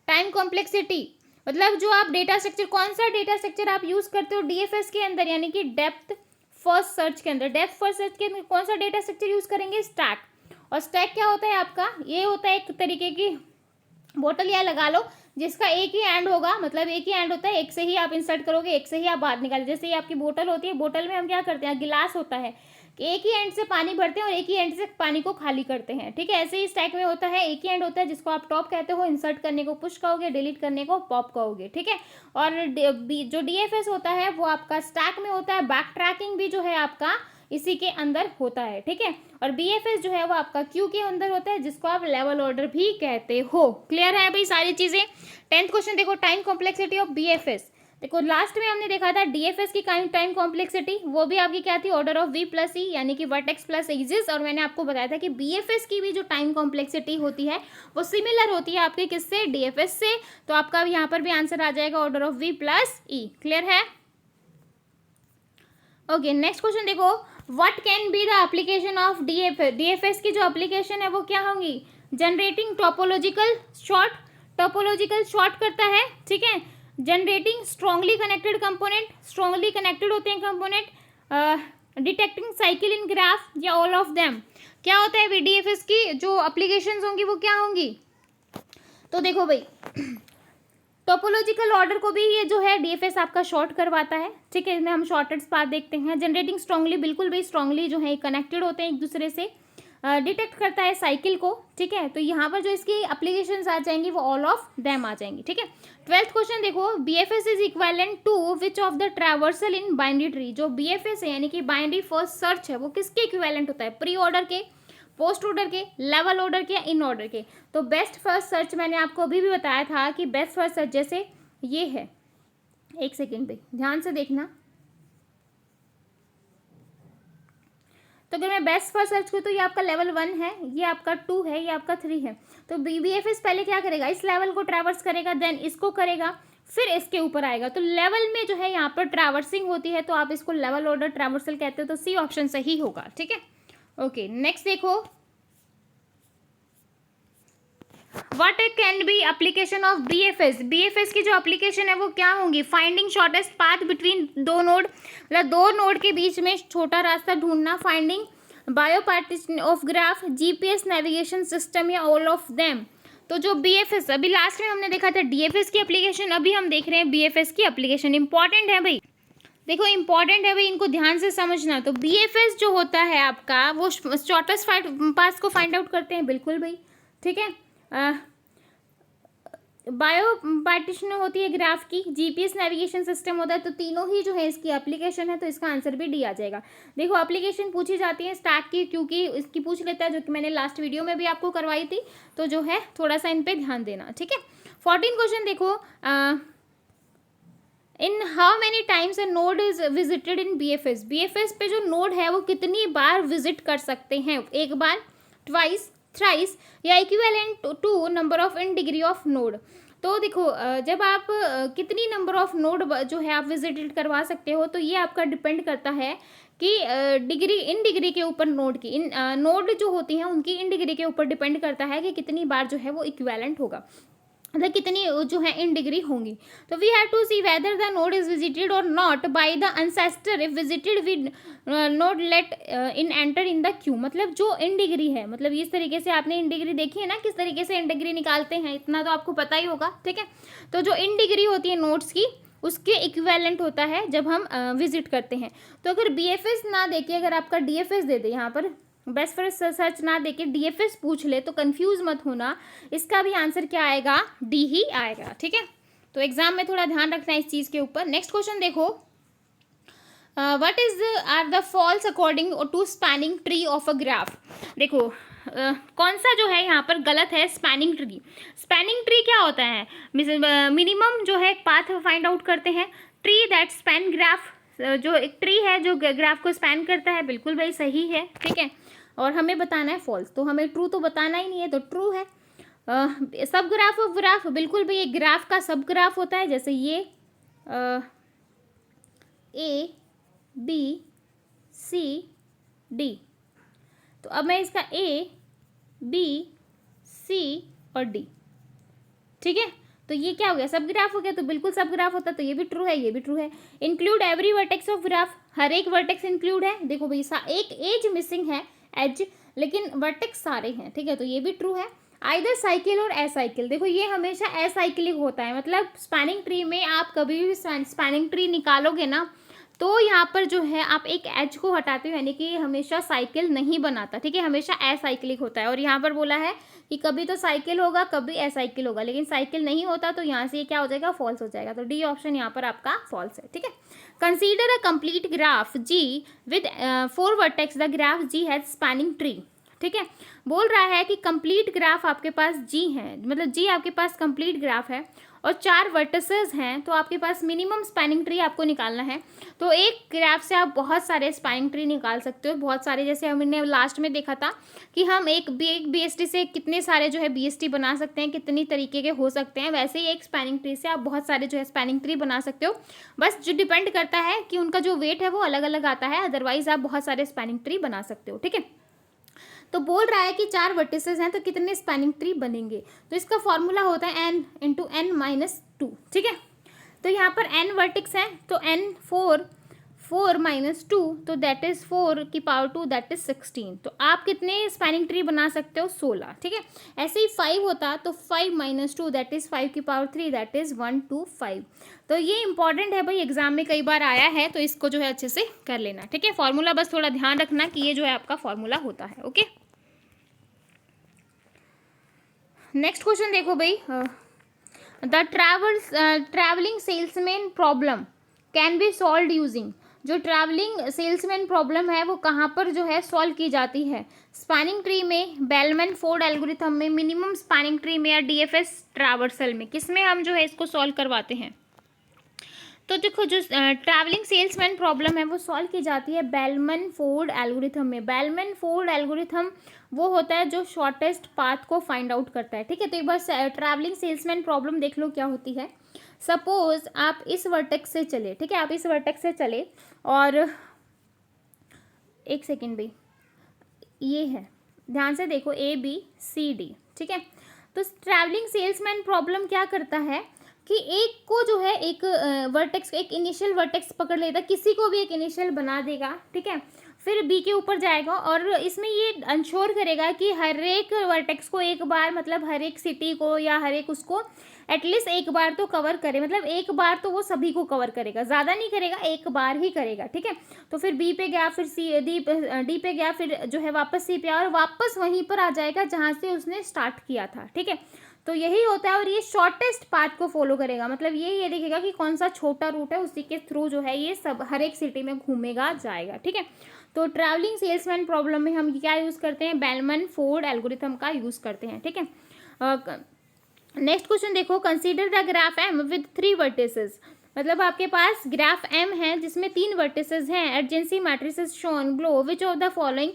time complexity, मतलब जो आप डेटा स्ट्रक्चर, कौन सा डेटा स्ट्रक्चर आप यूज करते हो डीएफएस के अंदर, यानी कि डेप्थ फर्स्ट सर्च के अंदर। डेप्थ फर्स्ट सर्च के अंदर कौन सा डेटा स्ट्रक्चर यूज करेंगे, स्टैक। और स्टैक क्या होता है आपका, ये होता है एक तरीके की बोतल, या लगा लो जिसका एक ही एंड होगा, मतलब एक ही एंड होता है, एक से ही आप इंसर्ट करोगे, एक से ही आप बाहर निकालोगे। जैसे ये आपकी बोतल होती है, बोतल में हम क्या करते हैं, गिलास होता है, एक ही एंड से पानी भरते हैं और एक ही एंड से पानी को खाली करते हैं, ठीक है। ऐसे ही स्टैक में होता है, एक ही एंड होता है जिसको आप टॉप कहते हो, इंसर्ट करने को पुश कहोगे, डिलीट करने को पॉप कहोगे, ठीक है। और जो डीएफएस होता है वो आपका स्टैक में होता है, बैक ट्रैकिंग भी जो है आपका इसी के अंदर होता है, ठीक है। और बीएफएस जो है वो आपका क्यू के अंदर होता है, जिसको आप लेवल ऑर्डर भी कहते हो। क्लियर है भाई सारी चीजें। 10th क्वेश्चन देखो, टाइम कॉम्प्लेक्सिटी ऑफ बीएफएस। देखो लास्ट में हमने देखा था डीएफएस की टाइम कॉम्प्लेक्सिटी, वो भी आपकी क्या थी, ऑर्डर ऑफ वी प्लस ई, यानी कि वर्टेक्स प्लस एजेस। और मैंने आपको बताया था कि बीएफएस की भी जो टाइम कॉम्प्लेक्सिटी होती है वो सिमिलर होती है आपके किससे, डीएफएस से। तो आपका यहाँ पर भी आंसर आ जाएगा order of V plus E. Clear है, ओके। नेक्स्ट क्वेश्चन देखो, what can be the application of DFS. DFS की जो एप्लीकेशन है वो क्या होंगी, generating topological sort, topological sort करता है, ठीक है। Generating strongly connected component, strongly connected होते हैं component, detecting cycle in graph, या ऑल ऑफ देम। क्या होता है डीएफएस की जो एप्लीकेशंस होंगी वो क्या होंगी, तो देखो भाई टोपोलॉजिकल ऑर्डर को भी ये जो है डीएफएस आपका शॉर्ट करवाता है, ठीक है। इसमें हम शॉर्टेड पाथ देखते हैं। जनरेटिंग स्ट्रांगली, बिल्कुल भी स्ट्रांगली जो है कनेक्टेड होते हैं एक दूसरे से। डिटेक्ट करता है साइकिल को, ठीक है। तो यहाँ पर जो इसकी एप्लीकेशंस आ जाएंगी वो ऑल ऑफ देम आ जाएंगी, ठीक है। 12th क्वेश्चन देखो, BFS is equivalent to which of the traversal in binary tree. जो बीएफएस है यानी कि बाइनरी फर्स्ट सर्च है वो किसके इक्विवेलेंट होता है, प्री ऑर्डर के, पोस्ट ऑर्डर के, लेवल ऑर्डर के, इन ऑर्डर के। तो बेस्ट फर्स्ट सर्च मैंने आपको अभी भी बताया था कि बेस्ट फर्स्ट सर्च जैसे ये है, एक सेकेंड पे ध्यान से देखना। तो अगर मैं बेस्ट फर्स्ट सर्च करूँ तो ये आपका लेवल 1 है, ये आपका 2 है, ये आपका 3 है। तो बीएफएस पहले क्या करेगा, इस लेवल को ट्रैवर्स करेगा, देन इसको करेगा, फिर इसके ऊपर आएगा। तो लेवल में जो है यहाँ पर ट्रैवर्सिंग होती है, तो आप इसको लेवल ऑर्डर ट्रैवर्सल कहते हो। तो सी ऑप्शन सही होगा, ठीक है। ओके नेक्स्ट देखो, what can B application of BFS. BFS की जो एप्लीकेशन है वो क्या होंगी, फाइंडिंग शॉर्टेस्ट पाथ बिटवीन दो नोड, मतलब दो नोड के बीच में छोटा रास्ता ढूंढना, finding bio partition of graph, GPS navigation system, या ऑल ऑफ देम। तो जो बीएफएस, अभी लास्ट में हमने देखा था डीएफएस की एप्लीकेशन, अभी हम देख रहे हैं बीएफएस की एप्लीकेशन। इंपॉर्टेंट है भाई, देखो इंपॉर्टेंट है भाई, इनको ध्यान से समझना। तो बीएफएस जो होता है आपका वो शॉर्टेस्ट पाथ को फाइंड आउट करते हैं, बिल्कुल भाई, ठीक है। बायो पार्टीशन होती है ग्राफ की, जीपीएस नेविगेशन सिस्टम होता है। तो तीनों ही जो है इसकी एप्लीकेशन है, तो इसका आंसर भी डी आ जाएगा। देखो एप्लीकेशन पूछी जाती है स्टैक की, क्योंकि इसकी पूछ लेता है, जो कि मैंने लास्ट वीडियो में भी आपको करवाई थी। तो जो है थोड़ा सा इन पे ध्यान देना, ठीक है। 14 क्वेश्चन देखो, in how many times a node is visited in BFS, BFS पे जो नोड है वो कितनी बार विजिट कर सकते हैं, एक बार, ट्वाइस, थ्राइस, या equivalent to number of in degree of node. तो देखो जब आप कितनी नंबर ऑफ नोड जो है आप विजिटेड करवा सकते हो, तो ये आपका डिपेंड करता है कि डिग्री, इन डिग्री के ऊपर नोड की, इन नोड जो होती हैं उनकी इन डिग्री के ऊपर डिपेंड करता है कि कितनी बार जो है वो इक्विवेलेंट होगा, मतलब कितनी जो है इन डिग्री होंगी। तो we have to see whether the node is visited और not by the ancestor, if visited we node let in enter in the queue, मतलब जो इन डिग्री है, मतलब इस तरीके से आपने इन डिग्री देखी है ना, किस तरीके से इन डिग्री निकालते हैं, इतना तो आपको पता ही होगा, ठीक है। तो जो इन डिग्री होती है नोड्स की, उसके इक्विवेलेंट होता है जब हम विजिट करते हैं। तो अगर BFS ना देके अगर आपका DFS दे दे, यहाँ पर बेस्ट फर्स्ट सर्च ना देके DFS पूछ ले, तो कंफ्यूज मत होना, इसका भी आंसर क्या आएगा, D ही आएगा, ठीक है। तो एग्जाम में थोड़ा ध्यान रखना है इस चीज़ के ऊपर। नेक्स्ट क्वेश्चन देखो, what is are the false according to spanning tree of a graph. देखो कौन सा जो है यहाँ पर गलत है, स्पैनिंग ट्री। स्पैनिंग ट्री क्या होता है, मिनिमम जो है पाथ फाइंड आउट करते हैं, ट्री दैट स्पैन ग्राफ, जो एक ट्री है जो ग्राफ को स्पैन करता है, बिल्कुल भाई सही है, ठीक है। और हमें बताना है फॉल्स, तो हमें ट्रू तो बताना ही नहीं है, तो ट्रू है। सब ग्राफ ऑफ ग्राफ, बिल्कुल भाई एक ग्राफ का सब ग्राफ होता है, जैसे ये ABCD। तो अब मैं इसका ABC और D, ठीक है। तो ये क्या हो गया, सब ग्राफ हो गया, तो बिल्कुल सब ग्राफ होता, तो ये भी ट्रू है, ये भी ट्रू है। Include every vertex of graph, हर एक वर्टेक्स इंक्लूड है। देखो भाई एक एज मिसिंग है, एज, लेकिन वर्टेक्स सारे हैं, ठीक है, तो ये भी ट्रू है। आइदर साइकिल और एसाइकिल, देखो ये हमेशा एसाइक्लिक होता है, मतलब स्पैनिंग ट्री में आप कभी भी स्पैनिंग ट्री निकालोगे ना, तो यहाँ पर जो है आप एक एज को हटाते हो, यानी कि हमेशा साइकिल नहीं बनाता, ठीक है, हमेशा एसाइक्लिक होता है। और यहाँ पर बोला है कि कभी तो साइकिल होगा, कभी एसाइकिल होगा, लेकिन साइकिल नहीं होता, तो यहाँ से ये क्या हो जाएगा, फॉल्स हो जाएगा। तो D ऑप्शन यहाँ पर आपका फॉल्स है, ठीक है। Consider a complete graph G with 4 vertex, the graph G has spanning tree, ठीक है। बोल रहा है कि कंप्लीट ग्राफ आपके पास G है, मतलब G आपके पास कंप्लीट ग्राफ है और 4 वर्टिसेस हैं, तो आपके पास मिनिमम स्पैनिंग ट्री आपको निकालना है। तो एक ग्राफ से आप बहुत सारे स्पैनिंग ट्री निकाल सकते हो, बहुत सारे, जैसे हमने लास्ट में देखा था कि हम एक BST से कितने सारे जो है BST बना सकते हैं, कितनी तरीके के हो सकते हैं, वैसे ही एक स्पैनिंग ट्री से आप बहुत सारे जो है स्पैनिंग ट्री बना सकते हो। बस जो डिपेंड करता है कि उनका जो वेट है वो अलग अलग आता है, अदरवाइज आप बहुत सारे स्पैनिंग ट्री बना सकते हो, ठीक है। तो बोल रहा है कि 4 वर्टिसेस हैं, तो कितने स्पैनिंग ट्री बनेंगे, तो इसका फॉर्मूला होता है n इंटू n-2, ठीक है। तो यहाँ पर n वर्टिक्स हैं, तो n 4 माइनस 2, तो दैट इज 4 की पावर 2, दैट इज 16। तो आप कितने स्पैनिंग ट्री बना सकते हो, 16, ठीक है। ऐसे ही 5 होता, तो 5 माइनस 2, दैट इज 5 की पावर 3, दैट इज 1 2 5। तो ये इंपॉर्टेंट है भाई, एग्जाम में कई बार आया है, तो इसको जो है अच्छे से कर लेना, ठीक है। फॉर्मूला बस थोड़ा ध्यान रखना कि ये जो है आपका फॉर्मूला होता है, ओके। नेक्स्ट क्वेश्चन देखो भाई, the travelling salesman problem can be solve using, जो ट्रैवलिंग सेल्समैन प्रॉब्लम है वो कहाँ पर जो है सॉल्व की जाती है, स्पैनिंग ट्री में, बेलमैन फोर्ड एल्गोरिथम में, मिनिमम स्पैनिंग ट्री में, या DFS ट्रैवर्सल में, किसमें हम जो है इसको सॉल्व करवाते हैं। तो देखो जो ट्रैवलिंग सेल्समैन प्रॉब्लम है वो सॉल्व की जाती है बेलमैन फोर्ड एल्गोरिथम में। बेलमैन फोर्ड एल्गोरिथम वो होता है जो शॉर्टेस्ट पाथ को फाइंड आउट करता है, ठीक है। तो एक बार ट्रैवलिंग सेल्समैन प्रॉब्लम देख लो क्या होती है। सपोज आप इस वर्टेक्स से चले, ठीक है, आप इस वर्टेक्स से चले, और एक सेकेंड भाई, ये है, ध्यान से देखो ABCD, ठीक है। तो ट्रैवलिंग सेल्समैन प्रॉब्लम क्या करता है कि एक को जो है एक वर्टेक्स, एक इनिशियल वर्टेक्स पकड़ लेता, किसी को भी एक इनिशियल बना देगा, ठीक है, फिर B के ऊपर जाएगा, और इसमें ये इंश्योर करेगा कि हर एक वर्टेक्स को एक बार, मतलब हर एक सिटी को या हर एक उसको एटलीस्ट एक बार तो कवर करे, मतलब एक बार तो वो सभी को कवर करेगा, ज़्यादा नहीं करेगा, एक बार ही करेगा, ठीक है। तो फिर B पे गया, फिर D पे गया, फिर जो है वापस C पे आया, और वापस वहीं पर आ जाएगा जहाँ से उसने स्टार्ट किया था, ठीक है। तो यही होता है, और ये शॉर्टेस्ट पाथ को फॉलो करेगा, मतलब ये देखेगा कि कौन सा छोटा रूट है, उसी के थ्रू जो है ये सब हर एक सिटी में घूमेगा जाएगा, ठीक है। तो ट्रैवलिंग सेल्समैन प्रॉब्लम में हम क्या यूज़ करते हैं, बेलमैन फोर्ड एल्गोरिथम का यूज़ करते हैं, ठीक है। नेक्स्ट क्वेश्चन देखो, consider the graph M with 3 vertices, मतलब आपके पास ग्राफ एम है जिसमें 3 वर्टिसेस हैं, adjacency matrices shown glow, which of the following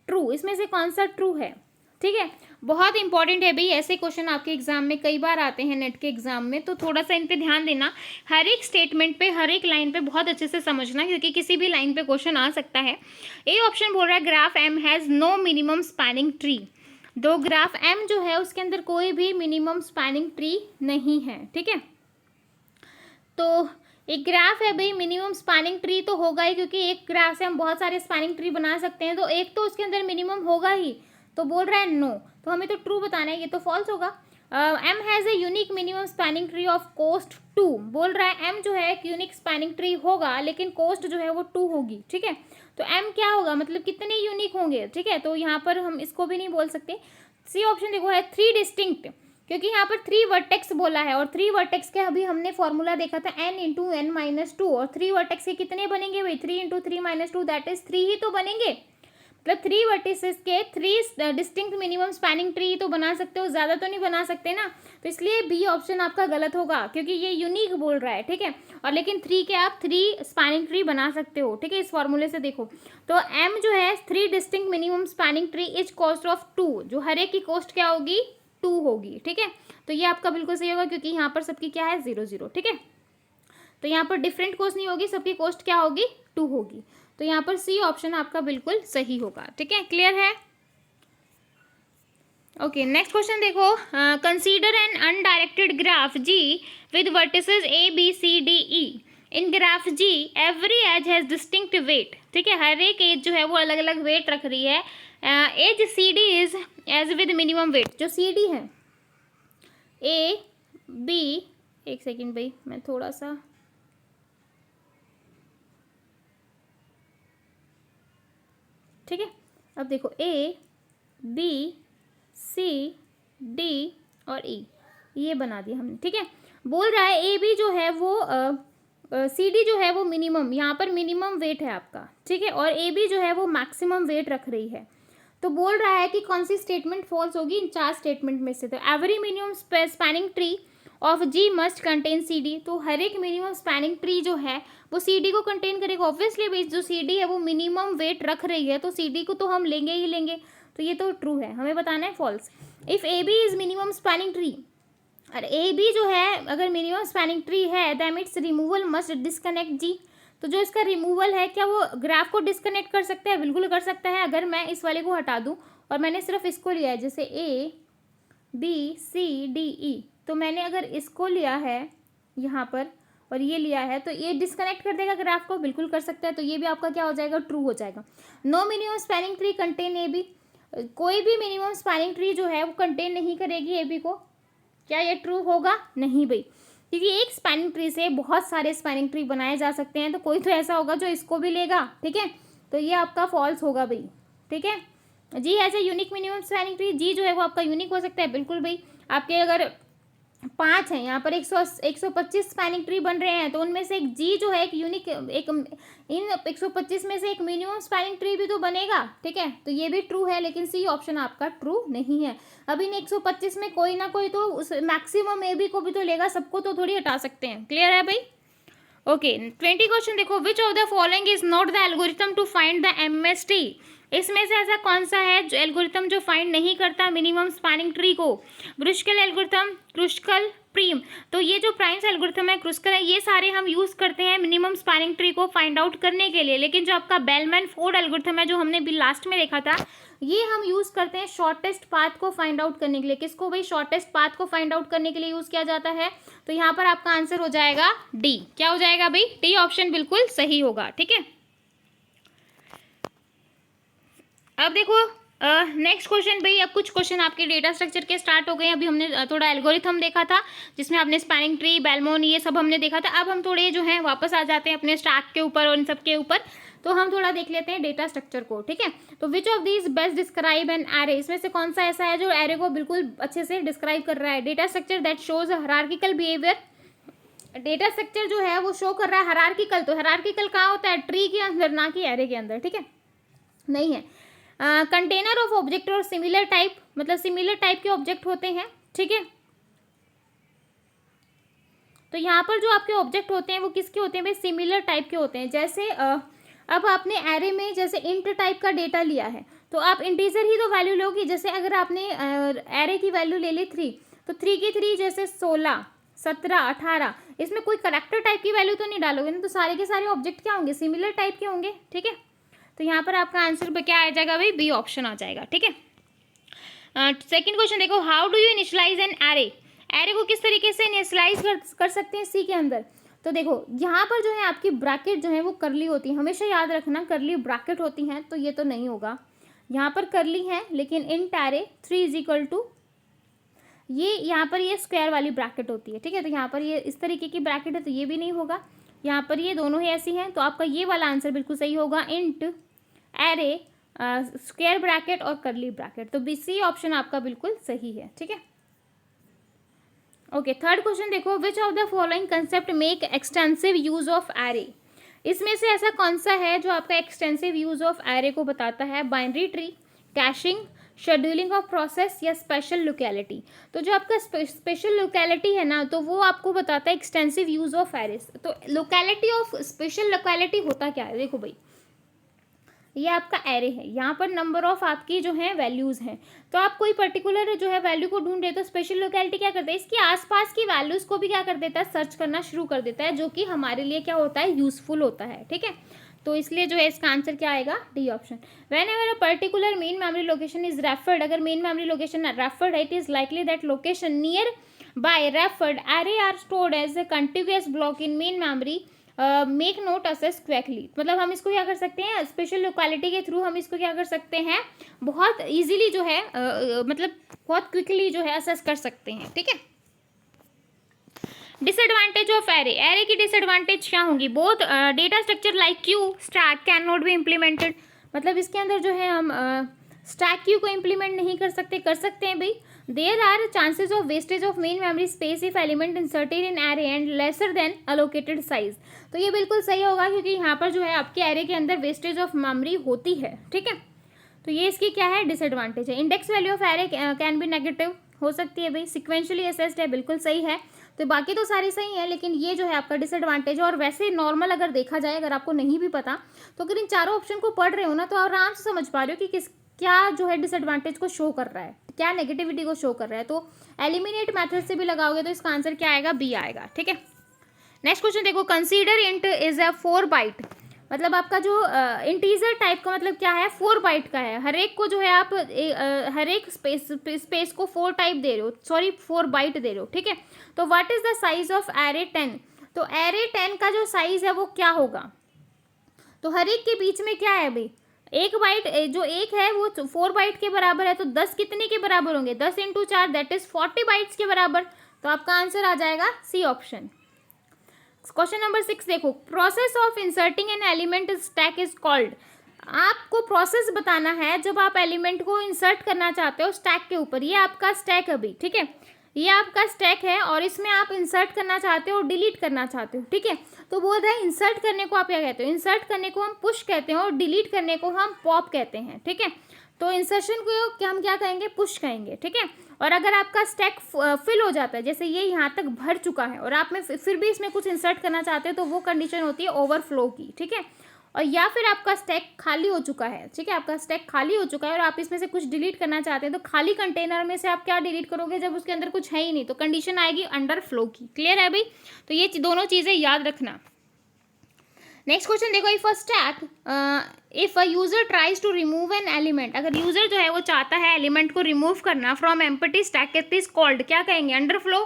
true, इसमें से कौन सा ट्रू है। ठीक है, बहुत इंपॉर्टेंट है भाई, ऐसे क्वेश्चन आपके एग्जाम में कई बार आते हैं नेट के एग्जाम में, तो थोड़ा सा इन पे ध्यान देना, हर एक स्टेटमेंट पे, हर एक लाइन पे बहुत अच्छे से समझना, क्योंकि किसी भी लाइन पे क्वेश्चन आ सकता है। ए ऑप्शन बोल रहा है graph M has no minimum spanning tree, दो ग्राफ एम जो है उसके अंदर कोई भी मिनिमम स्पैनिंग ट्री नहीं है। ठीक है, तो एक ग्राफ है भाई, मिनिमम स्पैनिंग ट्री तो होगा ही, क्योंकि एक ग्राफ से हम बहुत सारे स्पैनिंग ट्री बना सकते हैं, तो एक तो उसके अंदर मिनिमम होगा ही, तो बोल रहा है नो, तो हमें तो ट्रू बताना है, ये तो फॉल्स होगा। M has a unique minimum spanning tree of cost 2, बोल रहा है एम जो है एक यूनिक स्पैनिंग ट्री होगा, लेकिन कोस्ट जो है वो 2 होगी। ठीक है, तो एम क्या होगा, मतलब कितने यूनिक होंगे। ठीक है, तो यहाँ पर हम इसको भी नहीं बोल सकते। सी ऑप्शन देखो है 3 डिस्टिंक्ट, क्योंकि यहाँ पर 3 वर्टेक्स बोला है, और 3 वर्टेक्स के अभी हमने फॉर्मूला देखा था n इंटू एन माइनस 2, और 3 वर्टेक्स के कितने बनेंगे भाई, 3 इंटू 3 माइनस 2 दैट इज 3 ही तो बनेंगे। मतलब 3 वर्टिसेस के 3 डिस्टिंक्ट मिनिमम स्पैनिंग ट्री तो बना सकते हो, ज़्यादा तो नहीं बना सकते ना, तो इसलिए बी ऑप्शन आपका गलत होगा, क्योंकि ये यूनिक बोल रहा है। ठीक है, और लेकिन 3 के आप 3 स्पैनिंग ट्री बना सकते हो। ठीक है, इस फॉर्मूले से देखो, तो एम जो है 3 distinct minimum spanning tree is cost of 2, जो हर एक की कॉस्ट क्या होगी, 2 होगी। ठीक है, तो ये आपका बिल्कुल सही होगा, क्योंकि यहाँ पर सबकी क्या है 0 0। ठीक है, तो यहाँ पर डिफरेंट कॉस्ट नहीं होगी, सबकी कॉस्ट क्या होगी 2 होगी, तो यहाँ पर सी ऑप्शन आपका बिल्कुल सही होगा। ठीक है, क्लियर है। ओके, नेक्स्ट क्वेश्चन देखो, consider an undirected graph G with vertices A B C D E, in graph G every edge has distinct weight. ठीक है, हर एक एज जो है वो अलग अलग वेट रख रही है। Edge C D is edge with minimum weight, जो सी डी है ए बी, एक सेकेंड भाई मैं थोड़ा सा, ठीक है, अब देखो ए बी सी डी और ई, ये बना दिया हमने। ठीक है, बोल रहा है ए बी जो है वो सी डी जो है वो मिनिमम, यहाँ पर मिनिमम वेट है आपका। ठीक है, और ए बी जो है वो मैक्सिमम वेट रख रही है, तो बोल रहा है कि कौन सी स्टेटमेंट फॉल्स होगी इन 4 स्टेटमेंट में से। तो every minimum spanning tree of G must contain C D, तो हर एक मिनिमम स्पैनिंग ट्री जो है वो सी डी को कंटेन करेगा। ऑब्वियसली भाई जो सी डी है वो मिनिमम वेट रख रही है, तो सी डी को तो हम लेंगे ही लेंगे, तो ये तो ट्रू है, हमें बताना है false. If A B is minimum spanning tree, और ए बी जो है अगर मिनिमम स्पैनिंग ट्री है, that its removal must disconnect G, तो जो इसका रिमूवल है क्या वो ग्राफ को डिस्कनेक्ट कर सकता है, बिल्कुल कर सकता है। अगर मैं इस वाले को हटा दूं और मैंने सिर्फ इसको लिया है, जैसे ए बी सी डी ई, तो मैंने अगर इसको लिया है यहाँ पर और ये लिया है, तो ये डिस्कनेक्ट कर देगा ग्राफ को, बिल्कुल कर सकता है, तो ये भी आपका क्या हो जाएगा, ट्रू हो जाएगा। No minimum spanning tree contain A B, कोई भी मिनिमम स्पैनिंग ट्री जो है वो कंटेन नहीं करेगी ए बी को, क्या ये ट्रू होगा, नहीं भाई, क्योंकि एक स्पैनिंग ट्री से बहुत सारे स्पैनिंग ट्री बनाए जा सकते हैं, तो कोई तो ऐसा होगा जो इसको भी लेगा। ठीक है, तो ये आपका फॉल्स होगा भाई। ठीक है, जी ऐसे यूनिक मिनिमम स्पैनिंग ट्री, जी जो है वो आपका यूनिक हो सकता है, बिल्कुल भाई। आपके अगर 5 हैं, यहाँ पर 125 स्पैनिंग ट्री बन रहे हैं, तो उनमें से एक जी जो है एक यूनिक, एक इन 125 में से एक मिनिमम स्पैनिंग ट्री भी तो बनेगा। ठीक है, तो ये भी ट्रू है, लेकिन सी ऑप्शन आपका ट्रू नहीं है। अब इन 125 में कोई ना कोई तो उस मैक्सिमम ए बी को भी तो लेगा, सबको तो थोड़ी हटा सकते हैं। क्लियर है भाई। ओके, 20 क्वेश्चन देखो, which of the following is not the algorithm to find the MST, इसमें से ऐसा कौन सा है जो एल्गोरिथम जो फाइंड नहीं करता मिनिमम स्पैनिंग ट्री को। ब्रुस्केल एल्गोरिथम, क्रुस्कल, प्रीम, तो ये जो प्राइम्स एल्गोरिथम है, क्रुस्कल है, ये सारे हम यूज करते हैं मिनिमम स्पैनिंग ट्री को फाइंड आउट करने के लिए। लेकिन जो आपका बेलमैन फोर्ड एल्गोरिथम है जो हमने भी लास्ट में देखा था, ये हम यूज करते हैं शॉर्टेस्ट पाथ को फाइंड आउट करने के लिए। किसको भाई, शॉर्टेस्ट पाथ को फाइंड आउट करने के लिए यूज किया जाता है। तो यहाँ पर आपका आंसर हो जाएगा डी। क्या हो जाएगा भाई, डी ऑप्शन बिल्कुल सही होगा। ठीक है, अब देखो नेक्स्ट क्वेश्चन भाई, अब कुछ क्वेश्चन आपके डेटा स्ट्रक्चर के स्टार्ट हो गए हैं। अभी हमने थोड़ा एल्गोरिथम देखा था जिसमें आपने स्पैनिंग ट्री, बेलमोन, ये सब हमने देखा था। अब हम थोड़े जो है वापस आ जाते हैं अपने स्टैक के ऊपर और इन सब के ऊपर, तो हम थोड़ा देख लेते हैं डेटा स्ट्रक्चर को। ठीक है, तो which of these best describe an array, इसमें से कौन सा ऐसा है जो एरे को बिल्कुल अच्छे से डिस्क्राइब कर रहा है। Data structure that shows hierarchical behaviour, data structure जो है वो शो कर रहा है हायरार्किकल, तो हायरार्किकल कहाँ होता है, ट्री के अंदर, ना कि एरे के अंदर। ठीक है, नहीं है। कंटेनर ऑफ ऑब्जेक्ट और सिमिलर टाइप, मतलब सिमिलर टाइप के ऑब्जेक्ट होते हैं। ठीक है, तो यहाँ पर जो आपके ऑब्जेक्ट होते हैं वो किसके होते हैं भाई, सिमिलर टाइप के होते हैं। जैसे अब आपने एरे में जैसे इंट टाइप का डेटा लिया है तो आप इंटीजर ही तो वैल्यू लोगी। जैसे अगर आपने एरे की वैल्यू ले ली 3, तो 3 की 3 जैसे 16, 17, 18, इसमें कोई करेक्टर टाइप की वैल्यू तो नहीं डालोगे ना, तो सारे के सारे ऑब्जेक्ट क्या होंगे, सिमिलर टाइप के होंगे। ठीक है, तो यहाँ पर आपका आंसर क्या आ जाएगा भाई, बी ऑप्शन आ जाएगा। ठीक है, सेकंड क्वेश्चन देखो, how do you initialize an array, array को किस तरीके से इनिशियलाइज कर सकते हैं सी के अंदर। तो देखो यहाँ पर जो है आपकी ब्रैकेट जो है वो करली होती है, हमेशा याद रखना करली ब्रैकेट होती हैं, तो ये तो नहीं होगा। यहाँ पर करली है लेकिन int array 3 is equal to ये, यहाँ पर ये स्क्वायर वाली ब्रैकेट होती है। ठीक है, तो यहाँ पर ये इस तरीके की ब्रैकेट है तो ये भी नहीं होगा। यहाँ पर ये दोनों ही ऐसी हैं, तो आपका ये वाला आंसर बिल्कुल सही होगा, इंट एरे स्क्वायर ब्रैकेट और करली ब्रैकेट। तो बी सी ऑप्शन आपका बिल्कुल सही है। ठीक है, ओके, थर्ड क्वेश्चन देखो, which of the following concept make extensive use of array, इसमें से ऐसा कौन सा है जो आपका एक्सटेंसिव यूज ऑफ एरे को बताता है, binary tree, caching, scheduling of process या स्पेशल लोकेलिटी। तो जो आपका स्पेशल लोकेलिटी है ना, तो वो आपको बताता है एक्सटेंसिव यूज ऑफ एरेस। तो लोकेलिटी ऑफ स्पेशल लोकेलिटी होता क्या है, देखो भाई ये आपका एरे है, यहाँ पर नंबर ऑफ आपकी जो है वैल्यूज़ हैं, तो आप कोई पर्टिकुलर जो है वैल्यू को ढूंढ रहे तो स्पेशल लोकेलिटी क्या करता है, इसके आसपास की वैल्यूज़ को भी क्या कर देता है, सर्च करना शुरू कर देता है, जो कि हमारे लिए क्या होता है, यूजफुल होता है। ठीक है, तो इसलिए जो है इसका आंसर क्या आएगा, D option. Whenever a particular main memory location is referred, अगर मेन मेमोरी लोकेशन रेफर्ड है, it is likely that location near referred array are stored as a continuous block in main memory, make note access quickly. मतलब हम इसको क्या कर सकते हैं, special locality के थ्रू हम इसको क्या कर सकते हैं, बहुत इजीली जो है मतलब बहुत क्विकली जो है असेस कर सकते हैं। ठीक है, डिसएडवांटेज ऑफ एरे, एरे की डिसएडवांटेज क्या होंगी, both data structure like queue stack can not be implemented, मतलब इसके अंदर जो है हम स्टैक क्यू को इम्प्लीमेंट नहीं कर सकते हैं भाई। There are chances of wastage of main memory space if element inserted in array and lesser than allocated size. तो ये बिल्कुल सही होगा क्योंकि यहाँ पर जो है आपके एरे के अंदर वेस्टेज ऑफ मेमोरी होती है। ठीक है, तो ये इसकी क्या है, डिसएडवांटेज है। Index value of array can be negative, हो सकती है भाई। सिक्वेंशली असेस्ड है, बिल्कुल सही है। तो बाकी तो सारी सही है, लेकिन ये जो है आपका डिसएडवांटेज है। और वैसे नॉर्मल अगर देखा जाए, अगर आपको नहीं भी पता तो अगर इन चारों ऑप्शन को पढ़ रहे हो ना, तो आराम से समझ पा रहे हो कि किस क्या जो है डिसएडवांटेज को शो कर रहा है, क्या नेगेटिविटी को शो कर रहा है। तो एलिमिनेट मेथड से भी लगाओगे तो इसका आंसर क्या आएगा, बी आएगा। ठीक है, नेक्स्ट क्वेश्चन देखो, consider int is a 4 byte, मतलब आपका जो इंटीजर टाइप का मतलब क्या है, 4 बाइट का है। हर एक को जो है आप हर एक स्पेस को 4 टाइप दे रहे हो, सॉरी 4 बाइट दे रहे हो। ठीक है, तो what is the size of array 10, तो एरे 10 का जो साइज है वो क्या होगा, तो हर एक के बीच में क्या है भाई, एक बाइट जो एक है वो 4 बाइट के बराबर है, तो 10 कितने के बराबर होंगे, 10 × 4 दैट इज 40 बाइट्स के बराबर। तो आपका आंसर आ जाएगा सी ऑप्शन। क्वेश्चन नंबर 6 देखो, process of inserting an element stack is called, आपको प्रोसेस बताना है जब आप एलिमेंट को इंसर्ट करना चाहते हो स्टैक के ऊपर। ये आपका स्टैक अभी, ठीक है, ये आपका स्टैक है और इसमें आप इंसर्ट करना चाहते हो और डिलीट करना चाहते हो। ठीक है, तो बोल रहे हैं इंसर्ट करने को आप क्या कहते हो, इंसर्ट करने को हम पुश कहते हैं और डिलीट करने को हम पॉप कहते हैं। ठीक है, तो इंसर्शन को हम क्या कहेंगे, पुश कहेंगे। ठीक है, और अगर आपका स्टैक फिल हो जाता है, जैसे ये यहाँ तक भर चुका है और आप में फिर भी इसमें कुछ इंसर्ट करना चाहते हो, तो वो कंडीशन होती है ओवरफ्लो की। ठीक है, और या फिर आपका स्टैक खाली हो चुका है। ठीक है, आपका स्टैक खाली हो चुका है और आप इसमें से कुछ डिलीट करना चाहते हैं, तो खाली कंटेनर में से आप क्या डिलीट करोगे, जब उसके अंदर कुछ है ही नहीं, तो कंडीशन आएगी अंडर फ्लो की। क्लियर है भाई, तो ये दोनों चीज़ें याद रखना। नेक्स्ट क्वेश्चन देखो, if a stack if a user tries to remove an element, अगर यूजर जो है वो चाहता है एलिमेंट को रिमूव करना from empty stack, it is called, क्या कहेंगे, underflow,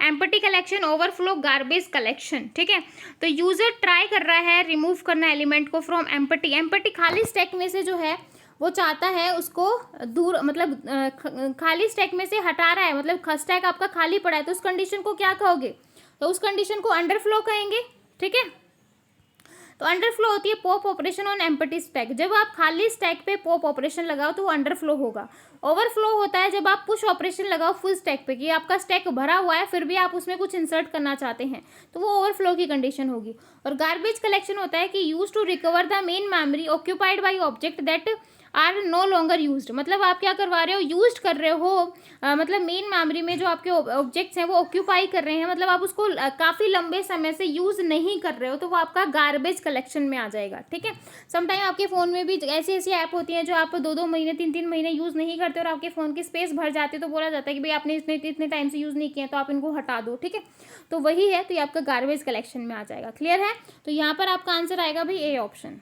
empty collection, overflow, garbage collection. ठीक है, तो यूजर ट्राई कर रहा है रिमूव करना एलिमेंट को फ्रॉम एम्प्टी, एम्प्टी खाली स्टैक में से जो है वो चाहता है उसको दूर, मतलब खाली स्टैक में से हटा रहा है, मतलब स्टैक आपका खाली पड़ा है, तो उस कंडीशन को क्या कहोगे, तो उस कंडीशन को अंडरफ्लो कहेंगे। ठीक है, तो अंडरफ्लो होती है pop operation on empty stack, जब आप खाली स्टैक पे पॉप ऑपरेशन लगाओ तो वो अंडरफ्लो होगा। ओवरफ्लो होता है जब आप पुश ऑपरेशन लगाओ फुल स्टैक पे, कि आपका स्टैक भरा हुआ है फिर भी आप उसमें कुछ इंसर्ट करना चाहते हैं, तो वो ओवरफ्लो की कंडीशन होगी। और गार्बेज कलेक्शन होता है कि use to recover the main memory occupied by object that are no longer used, मतलब आप क्या करवा रहे हो, यूज कर रहे हो, मतलब मेन मेमोरी में जो आपके ऑब्जेक्ट्स हैं वो ऑक्यूपाई कर रहे हैं, मतलब आप उसको काफ़ी लंबे समय से यूज़ नहीं कर रहे हो, तो वो आपका गार्बेज कलेक्शन में आ जाएगा। ठीक है, समटाइम आपके फ़ोन में भी ऐसी ऐसी ऐप होती हैं जो आप 2-2 महीने 3-3 महीने यूज़ नहीं करते और आपके फ़ोन की स्पेस भर जाती है, तो बोला जाता है कि भाई आपने इतने टाइम से यूज़ नहीं किया तो आप इनको हटा दो। ठीक है, तो वही है, तो ये आपका गार्बेज कलेक्शन में आ जाएगा। क्लियर है, तो यहाँ पर आपका आंसर आएगा भाई ए ऑप्शन।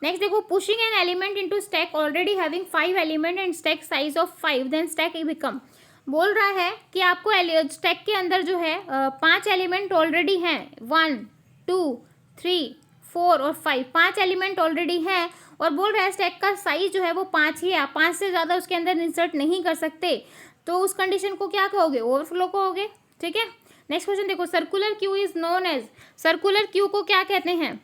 नेक्स्ट देखो, pushing an element into stack already having 5 element and stack size of 5, then stack become, बोल रहा है कि आपको स्टैक के अंदर जो है 5 एलिमेंट ऑलरेडी हैं, 1 2 3 4 और 5, 5 एलिमेंट ऑलरेडी हैं, और बोल रहा है स्टैक का साइज जो है वो 5 ही है, आप 5 से ज़्यादा उसके अंदर इंसर्ट नहीं कर सकते, तो उस कंडीशन को क्या कहोगे, ओवरफ्लो कहोगे। ठीक है, नेक्स्ट क्वेश्चन देखो, circular queue is known as, circular queue को क्या कहते हैं,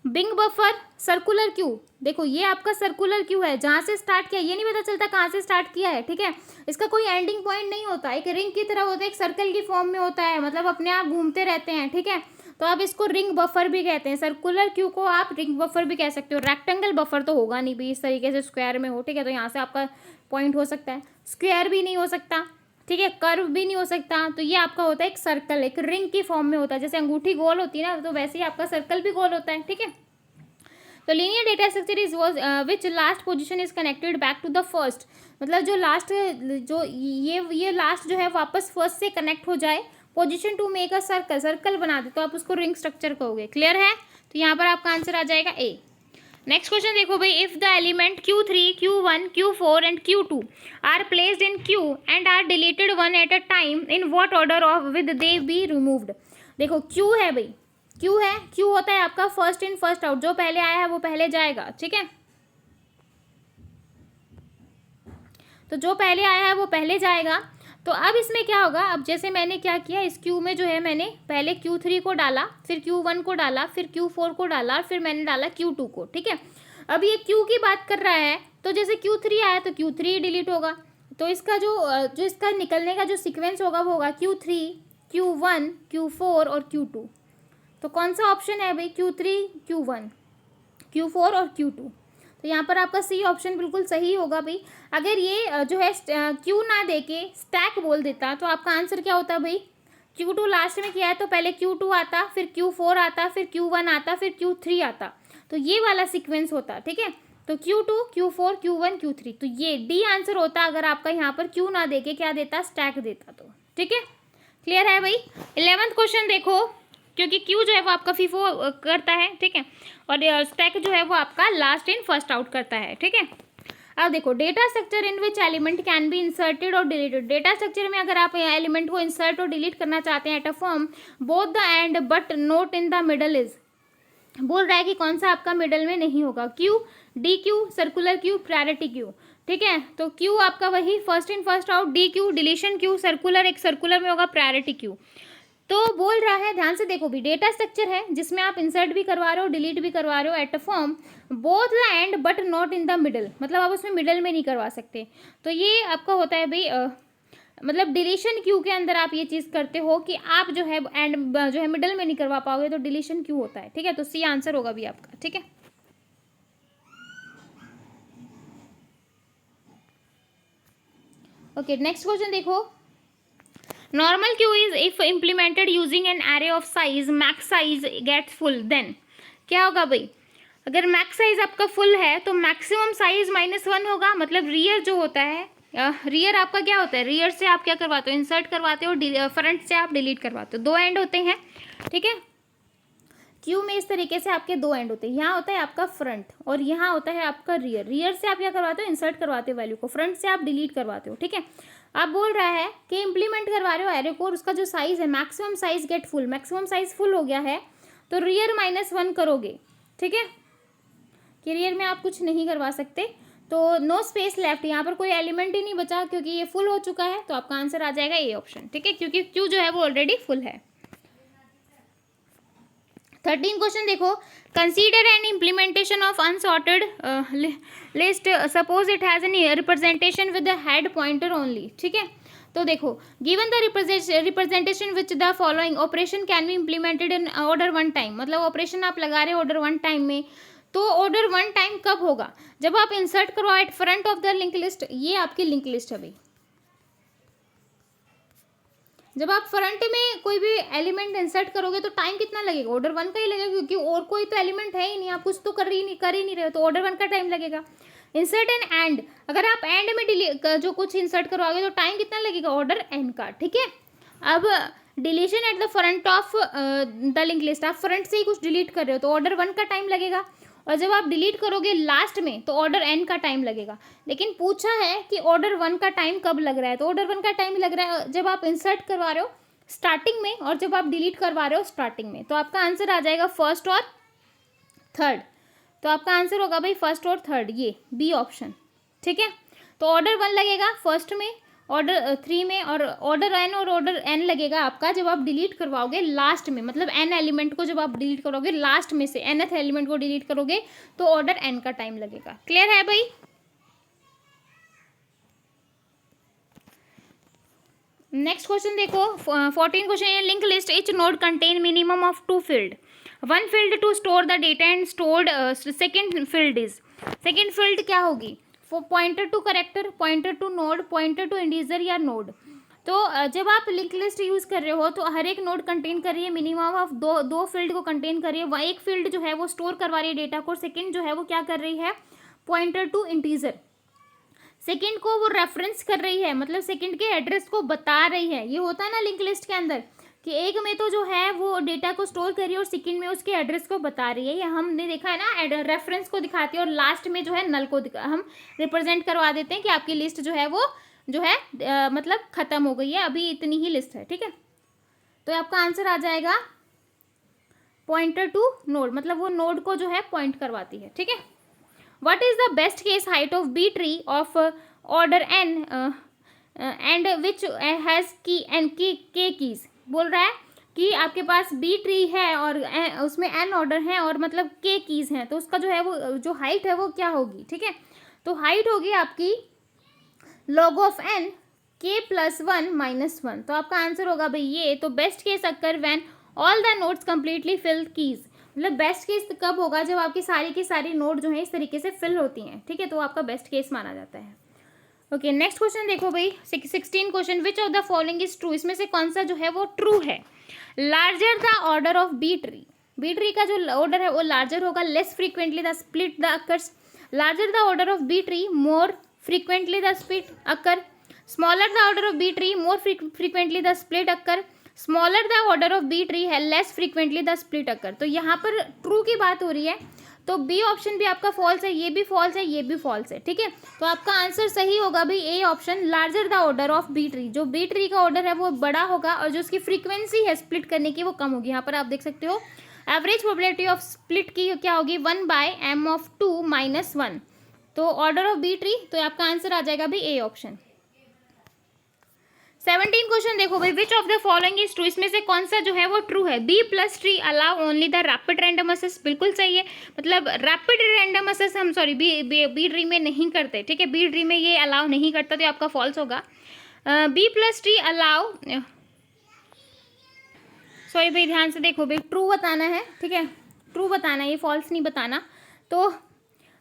बिंग बफर, सर्कुलर क्यू, देखो ये आपका सर्कुलर क्यू है, जहाँ से स्टार्ट किया ये नहीं पता चलता कहाँ से स्टार्ट किया है। ठीक है, इसका कोई एंडिंग पॉइंट नहीं होता, एक रिंग की तरह होता है, एक सर्कल की फॉर्म में होता है, मतलब अपने आप घूमते रहते हैं। ठीक है, तो आप इसको रिंग बफर भी कहते हैं, सर्कुलर क्यू को आप रिंग बफर भी कह सकते हो। रेक्टेंगल बफर तो होगा नहीं भी इस तरीके से स्क्वायर में हो, ठीक है, तो यहाँ से आपका पॉइंट हो सकता है, स्क्वायर भी नहीं हो सकता, ठीक है, कर्व भी नहीं हो सकता, तो ये आपका होता है एक सर्कल, एक रिंग की फॉर्म में होता है, जैसे अंगूठी गोल होती है ना, तो वैसे ही आपका सर्कल भी गोल होता है। ठीक है, तो linear data structure is which last position is connected back to the first, मतलब जो लास्ट, जो ये लास्ट जो है वापस फर्स्ट से कनेक्ट हो जाए, position to make a circle, circle बना दे, तो आप उसको रिंग स्ट्रक्चर कहोगे। क्लियर है, तो यहाँ पर आपका आंसर आ जाएगा ए। नेक्स्ट क्वेश्चन देखो भाई, if the element Q3, Q1, Q4 and Q2 are placed in Q and are deleted one at a time, in what order of with they be removed. देखो Q है भाई, Q है, Q होता है आपका first in first out, जो पहले आया है वो पहले जाएगा। ठीक है, तो जो पहले आया है वो पहले जाएगा। तो अब इसमें क्या होगा, अब जैसे मैंने क्या किया, इस Q में जो है मैंने पहले Q3 को डाला, फिर Q1 को डाला, फिर Q4 को डाला, और फिर मैंने डाला Q2 को। ठीक है, अब ये Q की बात कर रहा है, तो जैसे Q3 आया तो Q3 डिलीट होगा, तो इसका जो इसका निकलने का जो सीक्वेंस होगा वो होगा Q3, Q1, Q4 और Q2। तो कौन सा ऑप्शन है भाई, Q3, Q1, Q4 और Q2, तो यहाँ पर आपका सी ऑप्शन बिल्कुल सही होगा भाई। अगर ये जो है क्यू ना दे के स्टैक बोल देता तो आपका आंसर क्या होता भाई, Q2 लास्ट में किया है तो पहले Q2 आता, फिर Q4 आता, फिर Q1 आता, फिर Q3 आता, तो ये वाला सीक्वेंस होता। ठीक है, तो Q2, Q4, Q1, Q3, तो ये डी आंसर होता अगर आपका यहाँ पर क्यू ना दे के क्या देता, स्टैक देता तो। ठीक है, क्लियर है भाई। 11th क्वेश्चन देखो, क्योंकि क्यू जो है वो आपका फीफो करता है। ठीक है, और स्टैक जो है वो आपका लास्ट इन फर्स्ट आउट करता है। ठीक है, अब देखो, data structure in which element can be inserted और डिलीटेड, डेटा स्ट्रक्चर में अगर आप एलिमेंट को इंसर्ट और डिलीट करना चाहते हैं at a form both the end but note in the middle is, बोल रहा है कि कौन सा आपका मिडल में नहीं होगा, Q, D Q, circular queue, priority queue. ठीक है, तो क्यू आपका वही first in first out, D Q deletion Q, circular एक सर्कुलर में होगा प्रायोरिटी क्यू। तो बोल रहा है, ध्यान से देखो भी, डेटा स्ट्रक्चर है जिसमें आप इंसर्ट भी करवा रहे हो, डिलीट भी करवा रहे हो at a form both the end but not in the middle, मतलब आप उसमें मिडल में नहीं करवा सकते। तो ये आपका होता है भाई मतलब डिलीशन क्यू के अंदर आप ये चीज़ करते हो कि आप जो है एंड जो है मिडल में नहीं करवा पाओगे, तो डिलीशन क्यू होता है। ठीक है, तो सी आंसर होगा भी आपका। ठीक है, ओके, नेक्स्ट क्वेश्चन देखो, normal queue is if implemented using an array of size max size gets full, then क्या होगा भाई, अगर मैक्स साइज आपका फुल है तो मैक्सिमम साइज -1 होगा, मतलब रियर जो होता है, रियर आपका क्या होता है, रियर से आप क्या करवाते हो, इंसर्ट करवाते हो, फ्रंट से आप डिलीट करवाते हो, 2 एंड होते हैं। ठीक है, क्यू में इस तरीके से आपके 2 एंड होते हैं, यहाँ होता है आपका फ्रंट और यहाँ होता है आपका रियर, रियर से आप क्या करवाते हो, इंसर्ट करवाते हो वैल्यू को, फ्रंट से आप डिलीट करवाते हो। ठीक है, आप बोल रहा है कि इंप्लीमेंट करवा रहे हो एरे को, और उसका जो साइज है maximum size get full, maximum size full हो गया है तो रियर -1 करोगे। ठीक है, कि रियर में आप कुछ नहीं करवा सकते, तो नो स्पेस लेफ्ट, यहाँ पर कोई एलिमेंट ही नहीं बचा क्योंकि ये फुल हो चुका है, तो आपका आंसर आ जाएगा ए ऑप्शन। ठीक है, क्योंकि क्यू जो है वो ऑलरेडी फुल है। 13 क्वेश्चन देखो, consider N implementation of unsorted list, suppose it has an representation with the head pointer only. ठीक है, तो देखो, given the representation which the following operation can be implemented in order 1 time, मतलब operation आप लगा रहे हो ऑर्डर 1 टाइम में, तो ऑर्डर 1 टाइम कब होगा? जब आप इंसर्ट करो at front of the link list. ये आपकी लिंक लिस्ट है भाई। जब आप फ्रंट में कोई भी एलिमेंट इंसर्ट करोगे तो टाइम कितना लगेगा? ऑर्डर 1 का ही लगेगा, क्योंकि और कोई तो एलिमेंट है ही नहीं, आप कुछ तो कर ही नहीं रहे हो, तो ऑर्डर 1 का टाइम लगेगा। इंसर्ट एंड एंड, अगर आप एंड में जो कुछ इंसर्ट करवाओगे तो टाइम कितना लगेगा? ऑर्डर एन का, ठीक है। अब deletion at the front of the link list, आप फ्रंट से ही कुछ डिलीट कर रहे हो तो ऑर्डर 1 का टाइम लगेगा, और जब आप डिलीट करोगे लास्ट में तो ऑर्डर एन का टाइम लगेगा। लेकिन पूछा है कि ऑर्डर 1 का टाइम कब लग रहा है, तो ऑर्डर 1 का टाइम लग रहा है जब आप इंसर्ट करवा रहे हो स्टार्टिंग में, और जब आप डिलीट करवा रहे हो स्टार्टिंग में। तो आपका आंसर आ जाएगा फर्स्ट और थर्ड। तो आपका आंसर होगा भाई फर्स्ट और थर्ड, ये बी ऑप्शन, ठीक है। तो ऑर्डर 1 लगेगा फर्स्ट में, ऑर्डर 3 में, और ऑर्डर एन और ऑर्डर एन लगेगा आपका जब आप डिलीट करवाओगे लास्ट में, मतलब एन एलिमेंट को जब आप डिलीट करोगे लास्ट में से एनथ एलिमेंट को डिलीट करोगे तो ऑर्डर एन का टाइम लगेगा। क्लियर है भाई? नेक्स्ट क्वेश्चन देखो, 14 क्वेश्चन है। Link list each node contain minimum of 2 field, 1 field to store the data and stored second field is, second field क्या होगी? Pointer to character, pointer to node, pointer to integer या node. तो जब आप link list use कर रहे हो तो हर एक नोड कंटेन कर रही है मिनिमम ऑफ दो फील्ड को कंटेन कर रही है। एक फील्ड जो है वो स्टोर करवा रही है डेटा को, सेकेंड जो है वो क्या कर रही है? Pointer to integer. सेकंड को वो रेफरेंस कर रही है, मतलब सेकंड के एड्रेस को बता रही है। ये होता है ना लिंक लिस्ट के अंदर कि एक में तो जो है वो डेटा को स्टोर कर रही है और सेकंड में उसके एड्रेस को बता रही है। ये हमने देखा है ना, रेफरेंस को दिखाती है और लास्ट में जो है नल को हम रिप्रेजेंट करवा देते हैं कि आपकी लिस्ट जो है वो जो है मतलब खत्म हो गई है, अभी इतनी ही लिस्ट है, ठीक है। तो आपका आंसर आ जाएगा पॉइंटर टू नोड, मतलब वो नोड को जो है पॉइंट करवाती है, ठीक है। What is the best case height of B tree of order n and which has key and k keys? बोल रहा है कि आपके पास B ट्री है और उसमें n ऑर्डर है और मतलब k कीज हैं, तो उसका जो है वो जो हाइट है वो क्या होगी, ठीक है। तो हाइट होगी आपकी log of n k plus 1 minus 1। तो आपका आंसर होगा भाई ये। तो best case occur when all the nodes completely fill keys, मतलब बेस्ट केस कब होगा? जब आपकी सारी की सारी नोड जो है इस तरीके से फिल होती हैं, ठीक है। तो आपका बेस्ट केस माना जाता है। ओके, नेक्स्ट क्वेश्चन देखो भाई, 16 question. Which of the following is true, इसमें से कौन सा जो है वो ट्रू है? Larger the order of B tree, B tree का जो ऑर्डर है वो लार्जर होगा। Less frequently the split the occurs, larger the order of B tree, more frequently the split occur. Smaller the order of B tree, more frequently the split occur. Smaller the order of B tree है, less frequently the split अकर। तो यहाँ पर true की बात हो रही है, तो बी ऑप्शन भी आपका फॉल्स है, ये भी फॉल्स है, ये भी फॉल्स है, ठीक है। तो आपका आंसर सही होगा भाई A option, larger the order of B tree. जो बी ट्री का ऑर्डर है वो बड़ा होगा और जो उसकी फ्रीक्वेंसी है स्प्लिट करने की वो कम होगी। यहाँ पर आप देख सकते हो एवरेज प्रोबेबिलिटी ऑफ स्प्लिट की क्या होगी? 1/m of 2 minus 1। तो ऑर्डर ऑफ बी ट्री, तो आपका आंसर आ जाएगा भाई ए ऑप्शन। 17 क्वेश्चन देखो भाई, which of the following is true, इसमें से कौन सा जो है वो ट्रू है? B plus tree allow only the rapid random access, बिल्कुल सही है। मतलब रैपिड रैंडम एक्सेस हम बी ट्री में नहीं करते, ठीक है। बी ट्री में ये अलाउ नहीं करता, तो आपका फॉल्स होगा। B plus tree allow, sorry भाई ध्यान से देखो भाई, ट्रू बताना है, ठीक है, ट्रू बताना है, ये फॉल्स नहीं बताना। तो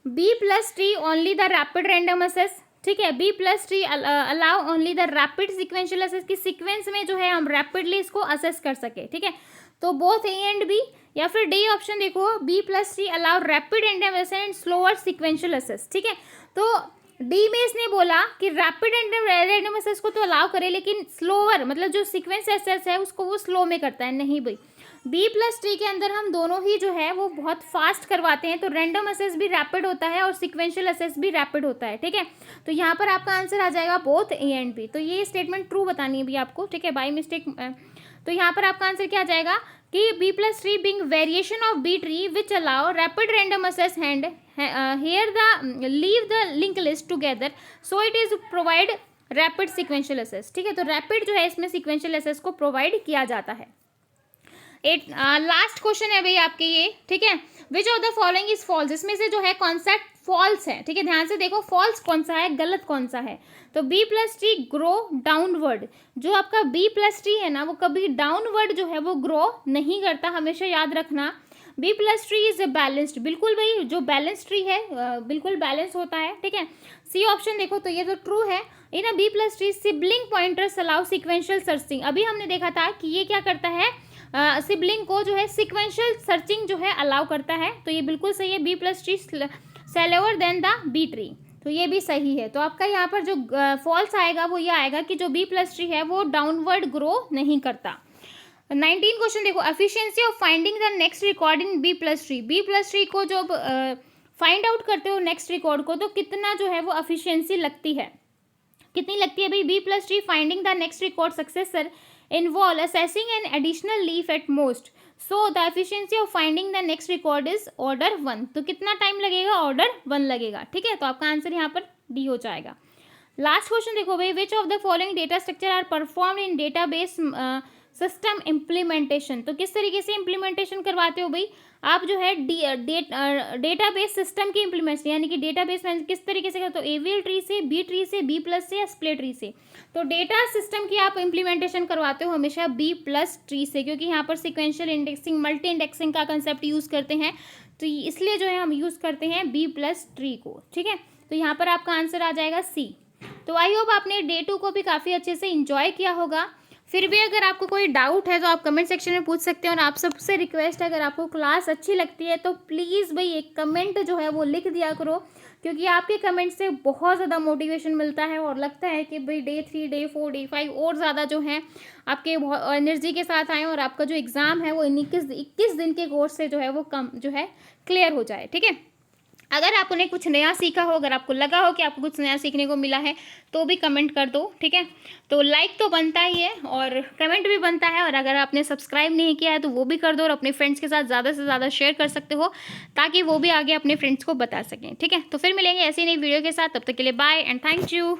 B plus tree only the rapid random access, ठीक है। B plus tree allow only the rapid sequential access, की सीक्वेंस में जो है हम रैपिडली इसको असेस कर सके, ठीक है। तो बोथ ए एंड बी, या फिर डी ऑप्शन देखो, B plus tree allow rapid and slower sequential access, ठीक है। तो डी में इसने बोला कि रैपिड रैंडम असेस को तो अलाउ करे, लेकिन स्लोअर मतलब जो सीक्वेंस असेस है उसको वो स्लो में करता है। नहीं भाई, बी प्लस ट्री के अंदर हम दोनों ही जो है वो बहुत फास्ट करवाते हैं, तो रैंडम असेस भी रैपिड होता है और सिक्वेंशियल असेस भी रैपिड होता है, ठीक है। तो यहाँ पर आपका आंसर आ जाएगा बोथ ए एंड बी। तो ये स्टेटमेंट ट्रू बतानी है भी आपको, ठीक है, बाई मिस्टेक। तो यहाँ पर आपका आंसर क्या आ जाएगा कि B plus tree being variation of B tree which allow rapid random access and here the leave the link list together so it is provide rapid sequential access, ठीक है। तो रैपिड जो है इसमें sequential access को provide किया जाता है। लास्ट क्वेश्चन है भाई आपके ये, ठीक है। Which of the following is false, इसमें से जो है कॉन्सेप्ट फॉल्स है, ठीक है। ध्यान से देखो फॉल्स कौन सा है, गलत कौन सा है। तो B plus tree grow downward, जो आपका बी प्लस ट्री है ना वो कभी डाउनवर्ड जो है वो ग्रो नहीं करता, हमेशा याद रखना। B+ ट्री इज बैलेंस्ड, बिल्कुल भाई जो बैलेंस ट्री है बिल्कुल बैलेंस होता है, ठीक है। सी ऑप्शन देखो तो ये तो ट्रू है। इन अ B+ tree sibling pointers allow sequential searching, अभी हमने देखा था कि ये क्या करता है, सिबलिंग को जो है सिक्वेंशियल सर्चिंग जो है अलाउ करता है, तो ये बिल्कुल सही है। B+ tree shallower than the B tree, तो ये भी सही है। तो आपका यहाँ पर जो फॉल्स आएगा वो ये आएगा कि जो B+ ट्री है वो डाउनवर्ड ग्रो नहीं करता। 19 क्वेश्चन देखो, efficiency of finding the next record in B+ tree, B+ tree को जब फाइंड आउट करते हो नेक्स्ट रिकॉर्ड को, तो कितना जो है वो एफिशिएंसी लगती है, कितनी लगती है भाई। B+ tree finding the next record successor involve assessing an additional leaf at most, so the efficiency of finding the next record is order 1, तो कितना टाइम लगेगा, ऑर्डर 1 लगेगा, ठीक है। तो आपका आंसर यहाँ पर डी हो जाएगा। लास्ट क्वेश्चन देखो भाई, which of the following data structure are perform in database system implementation, तो किस तरीके से इम्प्लीमेंटेशन करवाते हो भाई आप, जो है डेटाबेस सिस्टम की इम्प्लीमेंटेशन, यानी कि डेटाबेस में किस तरीके से करते हो, AVL ट्री से, B ट्री से, B+ से या स्प्लिट ट्री से। तो डेटा सिस्टम की आप इम्प्लीमेंटेशन करवाते हो हमेशा B+ ट्री से, क्योंकि यहाँ पर सिक्वेंशियल इंडेक्सिंग, मल्टी इंडेक्सिंग का कंसेप्ट यूज़ करते हैं, तो इसलिए जो है हम यूज़ करते हैं B+ ट्री को, ठीक है। तो यहाँ पर आपका आंसर आ जाएगा C। तो आई होप आपने डे 2 को भी काफ़ी अच्छे से इंजॉय किया होगा। फिर भी अगर आपको कोई डाउट है तो आप कमेंट सेक्शन में पूछ सकते हैं, और आप सबसे रिक्वेस्ट है, अगर आपको क्लास अच्छी लगती है तो प्लीज़ भाई एक कमेंट जो है वो लिख दिया करो, क्योंकि आपके कमेंट से बहुत ज़्यादा मोटिवेशन मिलता है और लगता है कि भाई डे 3, डे 4, डे 5 और ज़्यादा जो है आपके बहुत एनर्जी के साथ आएँ, और आपका जो एग्ज़ाम है वो 21 दिन के कोर्स से जो है वो कम जो है क्लियर हो जाए, ठीक है। अगर आपने कुछ नया सीखा हो, अगर आपको लगा हो कि आपको कुछ नया सीखने को मिला है, तो भी कमेंट कर दो, ठीक है। तो लाइक तो बनता ही है और कमेंट भी बनता है, और अगर आपने सब्सक्राइब नहीं किया है तो वो भी कर दो, और अपने फ्रेंड्स के साथ ज़्यादा से ज़्यादा शेयर कर सकते हो, ताकि वो भी आगे अपने फ्रेंड्स को बता सकें, ठीक है। तो फिर मिलेंगे ऐसी नई वीडियो के साथ, तब तक के लिए बाय एंड थैंक यू।